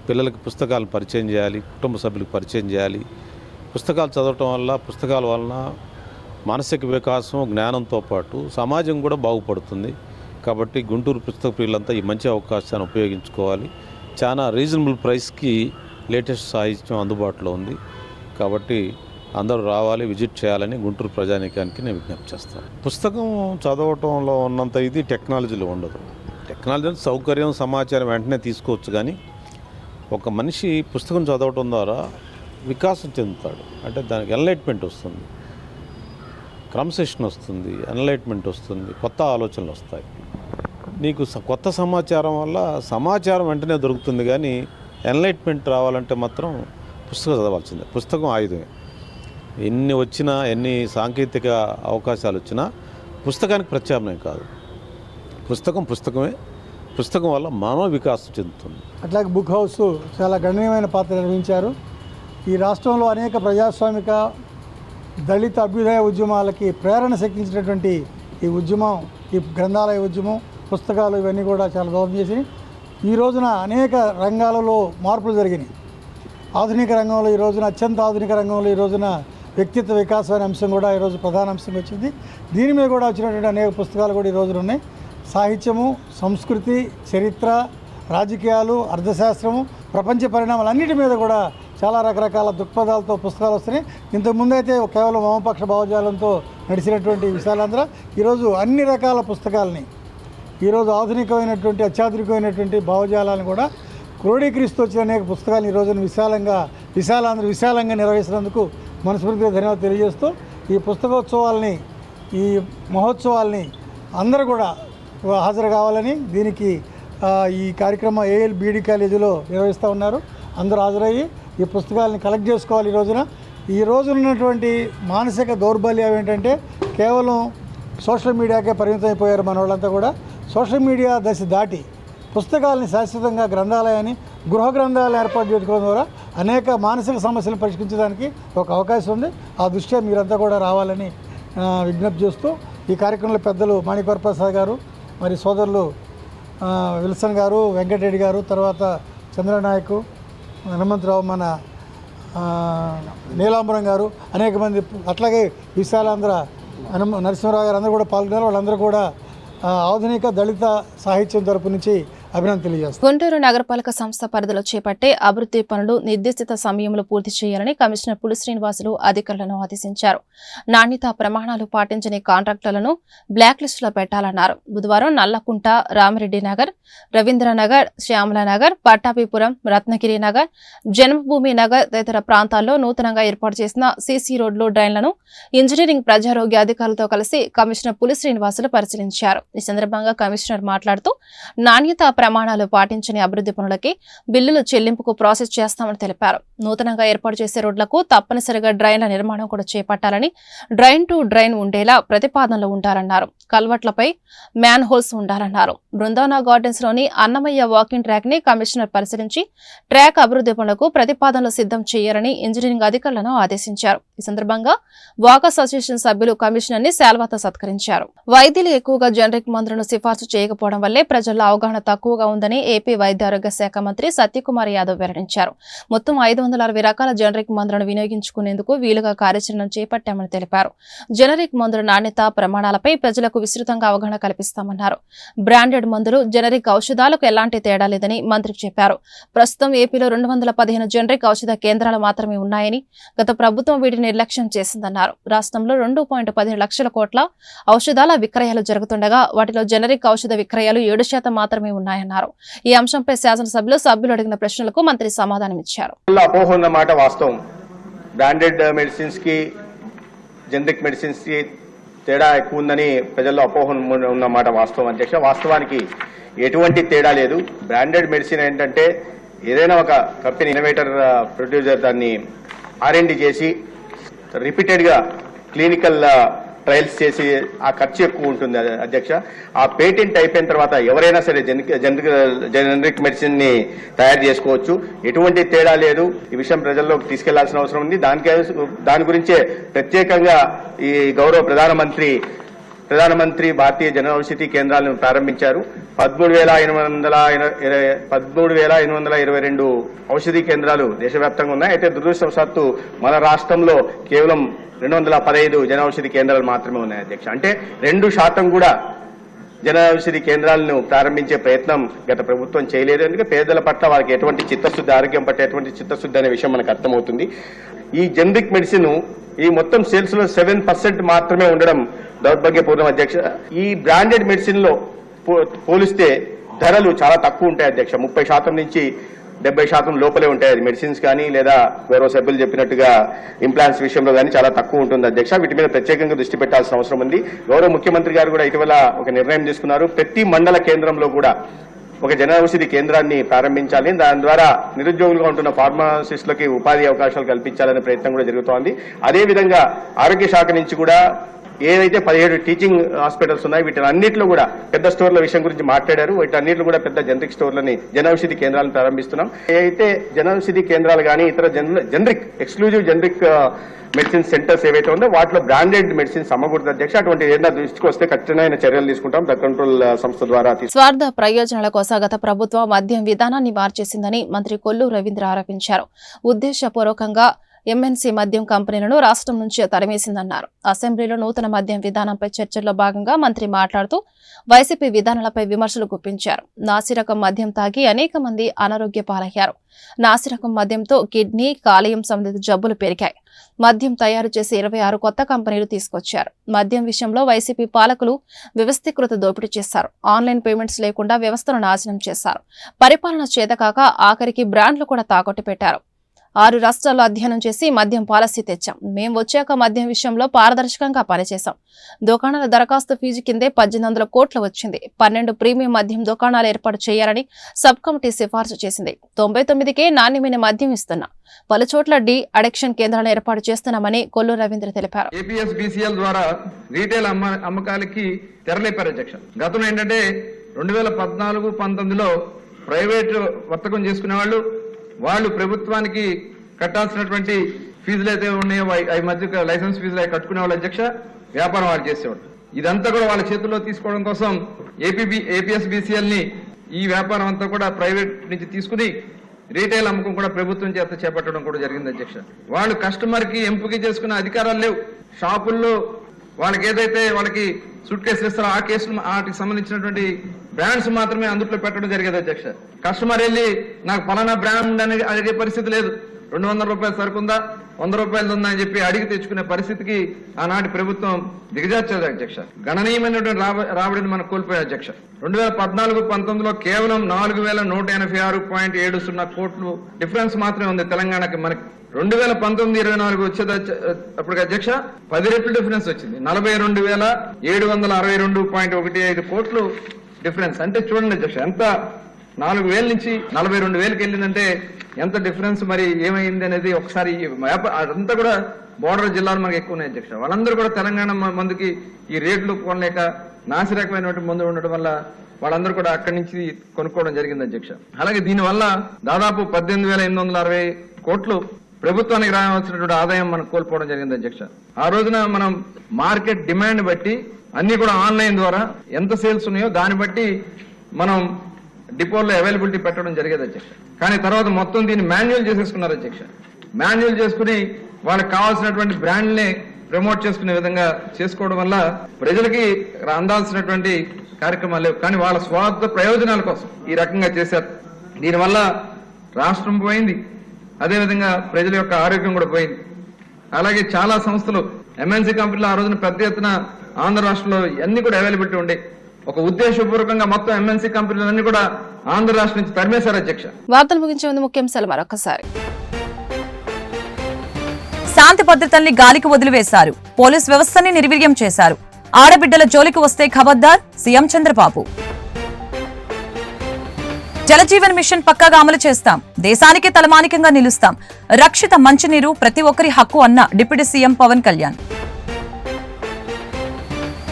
పిల్లలకి పుస్తకాలను పరిచయం చేయాలి, కుటుంబ సభ్యులకు పరిచయం చేయాలి. పుస్తకాలు చదవటం వల్ల, పుస్తకాల వలన మానసిక వికాసం, జ్ఞానంతో పాటు సమాజం కూడా బాగుపడుతుంది. కాబట్టి గుంటూరు పుస్తక ప్రియులంతా ఈ మంచి అవకాశాన్ని ఉపయోగించుకోవాలి. చాలా రీజనబుల్ ప్రైస్కి లేటెస్ట్ సాహిత్యం అందుబాటులో ఉంది. కాబట్టి అందరూ రావాలి, విజిట్ చేయాలని గుంటూరు ప్రజానీకానికి నేను విజ్ఞప్తి చేస్తాను. పుస్తకం చదవటంలో ఉన్నంత ఇది టెక్నాలజీలో ఉండదు. టెక్నాలజీ సౌకర్యం, సమాచారం వెంటనే తీసుకోవచ్చు. కానీ ఒక మనిషి పుస్తకం చదవటం ద్వారా వికాసం చెందుతాడు. అంటే దానికి ఎన్లైట్మెంట్ వస్తుంది, క్రమశిక్షణ వస్తుంది, ఎన్లైట్మెంట్ వస్తుంది, కొత్త ఆలోచనలు వస్తాయి. నీకు కొత్త సమాచారం వల్ల సమాచారం వెంటనే దొరుకుతుంది. కానీ ఎన్లైట్మెంట్ రావాలంటే మాత్రం పుస్తకం చదవాల్సిందే. పుస్తకం ఆయుధమే. ఎన్ని వచ్చినా, ఎన్ని సాంకేతిక అవకాశాలు వచ్చినా పుస్తకానికి ప్రత్యామ్నాయం కాదు. పుస్తకం పుస్తకమే. పుస్తకం వల్ల మానవ వికాసం చెందుతుంది. అట్లాగే బుక్ హౌస్ చాలా గణనీయమైన పాత్ర నిర్వహించారు. ఈ రాష్ట్రంలో అనేక ప్రజాస్వామిక, దళిత అభ్యుదయ ఉద్యమాలకి ప్రేరణ శక్తించినటువంటి ఈ ఉద్యమం, ఈ గ్రంథాలయ ఉద్యమం, పుస్తకాలు ఇవన్నీ కూడా చాలా దోహదం చేసి ఈ రోజున అనేక రంగాలలో మార్పులు జరిగినాయి. ఆధునిక రంగంలో ఈ రోజున, అత్యంత ఆధునిక రంగంలో ఈ రోజున వ్యక్తిత్వ వికాసం అనే అంశం కూడా ఈరోజు ప్రధాన అంశం వచ్చింది. దీని మీద కూడా వచ్చినటువంటి అనేక పుస్తకాలు కూడా ఈ రోజున ఉన్నాయి. సాహిత్యము, సంస్కృతి, చరిత్ర, రాజకీయాలు, అర్థశాస్త్రము, ప్రపంచ పరిణామాలు అన్నిటి మీద కూడా చాలా రకరకాల దృక్పథాలతో పుస్తకాలు వస్తున్నాయి. ఇంతకుముందు అయితే కేవలం వామపక్ష భావజాలంతో నడిచినటువంటి విశాలాంధ్ర ఈరోజు అన్ని రకాల పుస్తకాలని, ఈరోజు ఆధునికమైనటువంటి, అత్యాధునికమైనటువంటి భావజాలను కూడా క్రోడీకరిస్తూ వచ్చిన అనేక పుస్తకాలను ఈ రోజున విశాలాంధ్ర విశాలంగా నిర్వహిస్తున్నందుకు మనస్ఫూర్తిగా ధన్యవాదాలు తెలియజేస్తూ ఈ పుస్తకోత్సవాలని, ఈ మహోత్సవాల్ని అందరూ కూడా హాజరు కావాలని, దీనికి ఈ కార్యక్రమం ఏఎల్బిడి కాలేజీలో నిర్వహిస్తూ ఉన్నారు. అందరూ హాజరయ్యి ఈ పుస్తకాలని కలెక్ట్ చేసుకోవాలి. ఈ రోజున ఉన్నటువంటి మానసిక దౌర్బల్యం ఏంటంటే కేవలం సోషల్ మీడియాకే పరిమితమైపోయారు మన వాళ్ళంతా కూడా. సోషల్ మీడియా దశ దాటి పుస్తకాలని శాశ్వతంగా గ్రంథాలయాన్ని, గృహ గ్రంథాలయాలు ఏర్పాటు చేసుకోవడం ద్వారా అనేక మానసిక సమస్యలను పరిష్కరించడానికి ఒక అవకాశం ఉంది. ఆ దృష్ట్యా మీరంతా కూడా రావాలని విజ్ఞప్తి చేస్తూ ఈ కార్యక్రమంలో పెద్దలు మాణిక్యవర ప్రసాద్ గారు, మరి సోదరులు విల్సన్ గారు, వెంకటరెడ్డి గారు, తర్వాత చంద్రనాయకు, హనుమంతరావు, మన నీలాంబరం గారు, అనేక మంది, అట్లాగే విశాలాంధ్ర నరసింహరావు గారు అందరూ కూడా పాల్గొన్నారు. వాళ్ళందరూ కూడా ఆధునిక దళిత సాహిత్యం తరపు నుంచి అభినందన తెలియజేస్తారు. గుంటూరు నగరపాలక సంస్థ పరిధిలో చేపట్టే అభివృద్ధి పనులు నిర్దేశిత సమయంలో పూర్తి చేయాలని కమిషనర్ పులి శ్రీనివాసులు అధికారులను ఆదేశించారు. నాణ్యతా ప్రమాణాలు పాటించని కాంట్రాక్టర్లను బ్లాక్ లిస్టులో పెట్టాలన్నారు. బుధవారం నల్లకుంట, రామిరెడ్డి నగర్, రవీంద్రనగర్, శ్యామలానగర్, పట్టాభిపురం, రత్నగిరి నగర్, జన్మభూమి నగర్ తదితర ప్రాంతాల్లో నూతనంగా ఏర్పాటు చేసిన సీసీ రోడ్లు, డ్రైన్లను ఇంజనీరింగ్, ప్రజారోగ్య అధికారులతో కలిసి కమిషనర్ పులి శ్రీనివాసులు పరిశీలించారు. ఈ సందర్భంగా కమిషనర్ మాట్లాడుతూ నాణ్యతా ప్రమాణాలు పాటించని అభివృద్ధి పనులకి బిల్లులు చెల్లింపుకు ప్రాసెస్ చేస్తామని తెలిపారు. నూతనంగా ఏర్పాటు చేసే రోడ్లకు తప్పనిసరిగా డ్రైన్ల నిర్మాణం కూడా చేపట్టాలని, డ్రైన్ టు డ్రైన్ ఉండేలా ప్రతిపాదనలు ఉండాలన్నారు. కల్వర్ట్లపై మ్యాన్ హోల్స్ ఉండాలన్నారు. బృందావన గార్డెన్స్ లోని అన్నమయ్య వాకింగ్ ట్రాక్ ని కమిషనర్ పరిశీలించి ట్రాక్ అభివృద్ధి పనులకు ప్రతిపాదనలు సిద్ధం చేయాలని ఇంజనీరింగ్ అధికారులను ఆదేశించారు. ఈ సందర్భంగా వాక్ అసోసియేషన్ సభ్యులు కమిషనర్ ని శాల్వాతో సత్కరించారు. వైద్యులు ఎక్కువగా జనరిక్ మందులను సిఫార్సు చేయకపోవడం వల్లే ప్రజల్లో అవగాహన తక్కువగా ఉందని ఏపీ వైద్య ఆరోగ్య శాఖ మంత్రి సత్యకుమార్ యాదవ్ వెల్లడించారు. మొత్తం 560 రకాల జనరిక్ మందులను వినియోగించుకునేందుకు వీలుగా కార్యాచరణను చేపట్టామని తెలిపారు. జనరిక్ మందుల నాణ్యత ప్రమాణాలపై ప్రజలకు విస్తృతంగా అవగాహన కల్పిస్తామన్నారు. బ్రాండెడ్ మందులు, జనరిక్ ఔషధాలకు ఎలాంటి తేడా లేదని మంత్రి చెప్పారు. ప్రస్తుతం ఏపీలో 215 జనరిక్ ఔషధ కేంద్రాలు మాత్రమే ఉన్నాయని, గత ప్రభుత్వం వీటిని నిర్లక్ష్యం చేసిందన్నారు. రాష్ట్రంలో 2.15 లక్షల కోట్ల ఔషధాల విక్రయాలు జరుగుతుండగా వాటిలో జనరిక్ ఔషధ విక్రయాలు 7% మాత్రమే ఉన్నాయన్నారు. ఈ అంశంపై సభ్యులు అడిగిన ప్రశ్నలకు మంత్రి సమాధానమిచ్చారు. అపోహ ఉన్నమాట వాస్తవం. బ్రాండెడ్ మెడిసిన్స్ కి జనరిక్ మెడిసిన్స్ కి తేడా ఎక్కువ ఉందని ప్రజల్లో అపోహ ఉన్నమాట వాస్తవం అధ్యక్ష. వాస్తవానికి ఎటువంటి తేడా లేదు. బ్రాండెడ్ మెడిసిన్ ఏంటంటే ఏదైనా ఒక కంపెనీ ఇన్నోవేటర్ ప్రొడ్యూసర్ దాన్ని R&D చేసి రిపీటెడ్ గా క్లినికల్ ట్రయల్స్ చేసి ఆ ఖర్చు ఎక్కువ ఉంటుంది అధ్యక్ష. ఆ పేటెంట్ అయిపోయిన తర్వాత ఎవరైనా సరే జనరిక్ మెడిసిన్ ని తయారు చేసుకోవచ్చు. ఎటువంటి తేడా లేదు. ఈ విషయం ప్రజల్లోకి తీసుకెళ్లాల్సిన అవసరం ఉంది. దాని గురించే ప్రత్యేకంగా ఈ గౌరవ ప్రధానమంత్రి భారతీయ జన ఔషధి కేంద్రాలను ప్రారంభించారు. 13,822 ఔషధి కేంద్రాలు దేశవ్యాప్తంగా ఉన్నాయి. అయితే దురదృష్టవశాత్తు మన రాష్ట్రంలో కేవలం 215 జన ఔషధి కేంద్రాలు మాత్రమే ఉన్నాయి అధ్యక్ష. అంటే 2% కూడా జన ఔషధి కేంద్రాలను ప్రారంభించే ప్రయత్నం గత ప్రభుత్వం చేయలేదు. ఎందుకంటే పేదల పట్ల వాళ్ళకి ఎటువంటి చిత్తశుద్ధి, ఆరోగ్యం పట్ల ఎటువంటి చిత్తశుద్ధి అనే విషయం మనకు అర్థమవుతుంది. ఈ జనరిక్ మెడిసిన్ ఈ మొత్తం సేల్స్ లో 7% మాత్రమే ఉండడం దౌర్భాగ్యపూర్ణం అధ్యక్ష. ఈ బ్రాండెడ్ మెడిసిన్ లో పోలిస్తే ధరలు చాలా తక్కువ ఉంటాయి అధ్యక్ష. 30% నుంచి 70% లోపలే ఉంటాయి. అది మెడిసిన్స్ కానీ లేదా గౌరవ సభ్యులు చెప్పినట్టుగా ఇంప్లాంట్స్ విషయంలో కానీ చాలా తక్కువ ఉంటుంది అధ్యక్ష. వీటి మీద ప్రత్యేకంగా దృష్టి పెట్టాల్సిన అవసరం ఉంది. గౌరవ ముఖ్యమంత్రి గారు కూడా ఇటీవల ఒక నిర్ణయం తీసుకున్నారు. ప్రతి మండల కేంద్రంలో కూడా ఒక జన ఔషధి కేంద్రాన్ని ప్రారంభించాలి. దాని ద్వారా నిరుద్యోగులుగా ఉంటున్న ఫార్మసిస్టులకి ఉపాధి అవకాశాలు కల్పించాలనే ప్రయత్నం కూడా జరుగుతోంది. అదేవిధంగా ఆరోగ్య శాఖ నుంచి కూడా ఏదైతే 17 టీచింగ్ హాస్పిటల్స్ ఉన్నాయి వీటన్నిటిలో కూడా పెద్ద స్టోర్ల విషయం గురించి మాట్లాడారు. వీటన్నిటిలో కూడా పెద్ద జనరిక్ స్టోర్లని జనౌషధి కేంద్రాలను ప్రారంభిస్తున్నాం. ఏదైతే జనౌషధి కేంద్రాలు కానీ ఇతర generic exclusive generic medicine centres ఏవైతే ఉందో వాటిలో బ్రాండెడ్ మెడిసిన్ అమ్మకూడదు అధ్యక్ష. అటువంటి ఏదైనా దృష్టికి వస్తే కఠినమైన చర్యలు తీసుకుంటాం డ్రగ్ కంట్రోల్ సంస్థ ద్వారా. స్వార్థ ప్రయోజనాల కోసం గత ప్రభుత్వం మద్యం విధానాన్ని మార్చేసిందని మంత్రి కొల్లు రవీంద్ర ఆరోపించారు. ఉద్దేశపూర్వకంగా ఎంఎన్సీ మద్యం కంపెనీలను రాష్ట్రం నుంచి తరిమేసిందన్నారు. అసెంబ్లీలో నూతన మద్యం విధానంపై చర్చల్లో భాగంగా మంత్రి మాట్లాడుతూ వైసీపీ విధానాలపై విమర్శలు గుప్పించారు. నాసిరకం మద్యం తాగి అనేక మంది అనారోగ్య పాలయ్యారు. నాసిరకం మద్యంతో కిడ్నీ, కాలేయం సంబంధిత జబ్బులు పెరిగాయి. మద్యం తయారు చేసి 26 కొత్త కంపెనీలు తీసుకొచ్చారు. మద్యం విషయంలో వైసీపీ పాలకులు వ్యవస్థీకృత దోపిడీ చేశారు. ఆన్లైన్ పేమెంట్స్ లేకుండా వ్యవస్థను నాశనం చేశారు. పరిపాలన చేతకాక ఆఖరికి బ్రాండ్లు కూడా తాకట్టు పెట్టారు. 6 రాష్ట్రాల్లో అధ్యయనం చేసి మద్యం పాలసీ తెచ్చాం. మేం వచ్చాక మద్యం విషయంలో పారదర్శకంగా పనిచేశాం. దుకాణాల దరఖాస్తు ఫీజు కిందే 1800 కోట్లు వచ్చింది. 12 ప్రీమియం మద్యం దుకాణాలు ఏర్పాటు చేయాలని సబ్ కమిటీ సిఫార్సు చేసింది. 99కే నాణ్యమైన మద్యం ఇస్తున్నాం. పలుచోట్ల అడిక్షన్ కేంద్రాలను ఏర్పాటు చేస్తున్నామని కొల్లు రవీంద్ర తెలిపారు. APSBCL ద్వారా రీటైల్ అమ్మకాలకి తెరలేపారు అధ్యక్ష. గతంలో ఏంటంటే 2014-19లో ప్రైవేట్ వర్తకం చేసుకునే వాళ్ళు ప్రభుత్వానికి కట్టాల్సినటువంటి ఫీజులు అయితే ఉన్నాయో అవి మధ్య లైసెన్స్ ఫీజులు అవి కట్టుకునే వాళ్ళు అధ్యక్ష వ్యాపారం వాళ్ళు చేసేవాడు. ఇదంతా కూడా వాళ్ళ చేతుల్లో తీసుకోవడం కోసం APSBCL ని ఈ వ్యాపారం అంతా కూడా ప్రైవేట్ నుంచి తీసుకుని రీటైల్ అమ్మకం కూడా ప్రభుత్వం చేత చేపట్టడం కూడా జరిగింది అధ్యక్ష. వాళ్ళు కస్టమర్ కి ఎంపిక చేసుకునే అధికారాలు లేవు. షాపుల్లో వాళ్ళకి ఏదైతే వాళ్ళకి సూట్ కేసులు ఇస్తారో ఆ కేసులు వాటికి సంబంధించినటువంటి బ్రాండ్స్ మాత్రమే అందుట్లో పెట్టడం జరిగేది అధ్యక్ష. కస్టమర్ వెళ్ళి నాకు ఫలానా బ్రాండ్ అని అడిగే పరిస్థితి లేదు. 200 రూపాయల సరుకు ఉందా, 100 రూపాయలు ఉందా అని చెప్పి అడిగి తెచ్చుకునే పరిస్థితికి ఆనాటి ప్రభుత్వం దిగజార్చేది అధ్యక్ష. గణనీయమైనటువంటి రాబడిని మనం కోల్పోయే అధ్యక్ష. 2014-19లో కేవలం 4186.70 కోట్లు డిఫరెన్స్ మాత్రమే ఉంది తెలంగాణకి. మనకి 2019-24 వచ్చేది అప్పుడు అధ్యక్ష 10 రెట్లు డిఫరెన్స్ వచ్చింది. 42,762.15 కోట్లు డిఫరెన్స్. అంటే చూడండి అధ్యక్ష ఎంత 4,000 నుంచి 42,000కి వెళ్ళిందంటే ఎంత డిఫరెన్స్ మరి ఏమైంది అనేది ఒకసారి అదంతా కూడా బోర్డర్ జిల్లాలు మనకి ఎక్కువ ఉన్నాయి అధ్యక్ష. వాళ్ళందరూ కూడా తెలంగాణ మందుకి ఈ రేట్లు కొనలేక నాసిరకమైనటువంటి మందులు ఉండడం వల్ల వాళ్ళందరూ కూడా అక్కడి నుంచి కొనుక్కోవడం జరిగింది అధ్యక్ష. అలాగే దీనివల్ల దాదాపు 18,860 కోట్లు ప్రభుత్వానికి రావాల్సినటువంటి ఆదాయం మనం కోల్పోవడం జరిగింది అధ్యక్ష. ఆ రోజున మనం మార్కెట్ డిమాండ్ బట్టి అన్ని కూడా ఆన్లైన్ ద్వారా ఎంత సేల్స్ ఉన్నాయో దాన్ని బట్టి మనం డిపోల్లో అవైలబిలిటీ పెట్టడం జరిగేది అధ్యక్ష. కానీ తర్వాత మొత్తం దీన్ని మాన్యువల్ చేసేసుకున్నారు అధ్యక్ష. మాన్యువల్ చేసుకుని వాళ్ళకి కావాల్సినటువంటి బ్రాండ్ని ప్రమోట్ చేసుకునే విధంగా చేసుకోవడం వల్ల ప్రజలకి అందాల్సినటువంటి కార్యక్రమాలు లేవు, కానీ వాళ్ళ స్వార్థ ప్రయోజనాల కోసం ఈ రకంగా చేశారు. దీనివల్ల రాష్ట్రం పోయింది, అదేవిధంగా ప్రజల యొక్క ఆరోగ్యం కూడా పోయింది. అలాగే చాలా సంస్థలు ఎంఎన్సీ కంపెనీలు ఆ రోజున పెద్ద ఎత్తున ఆంధ్ర రాష్ట్రంలో అన్ని కూడా అవైలబిలిటీ ఉండే ఒక ఉద్దేశపూర్వకంగా మొత్తం ఎంఎన్సీ కంపెనీలన్నీ కూడా ఆంధ్ర రాష్ట్రం నుంచి తరిమేశారు అధ్యక్ష. వార్తలు ముగించే ముందు ముఖ్యాంశాలు మరొకసారి. శాంతి భద్రతల్ని గాలికి వదిలివేశారు, పోలీస్ వ్యవస్థని నిర్వీర్యం చేశారు. ఆడబిడ్డల జోలికి వస్తే ఖబర్దార్, సీఎం చంద్రబాబు. జలజీవన్ మిషన్ పక్కాగా అమలు చేస్తాం, దేశానికి తలమానికంగా నిలుస్తాం. రక్షిత మంచినీరు ప్రతి ఒక్కరి హక్కు అన్న డిప్యూటీ సీఎం పవన్ కళ్యాణ్.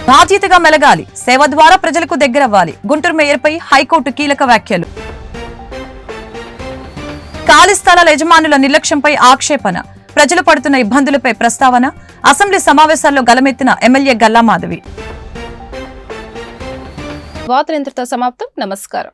బాధ్యతగా మెలగాలి, సేవ ద్వారా ప్రజలకు దగ్గరవ్వాలి. గుంటూరు మేయర్పై హైకోర్టు కీలక వ్యాఖ్యలు. ఖాళీ స్థలాల యజమానుల నిర్లక్ష్యంపై ఆక్షేపణ, ప్రజలు పడుతున్న ఇబ్బందులపై ప్రస్తావన. అసెంబ్లీ సమావేశాల్లో గలమెత్తిన ఎమ్మెల్యే గల్లా మాధవి. వార్తలు ఇంతటితో సమాప్తం. నమస్కారం.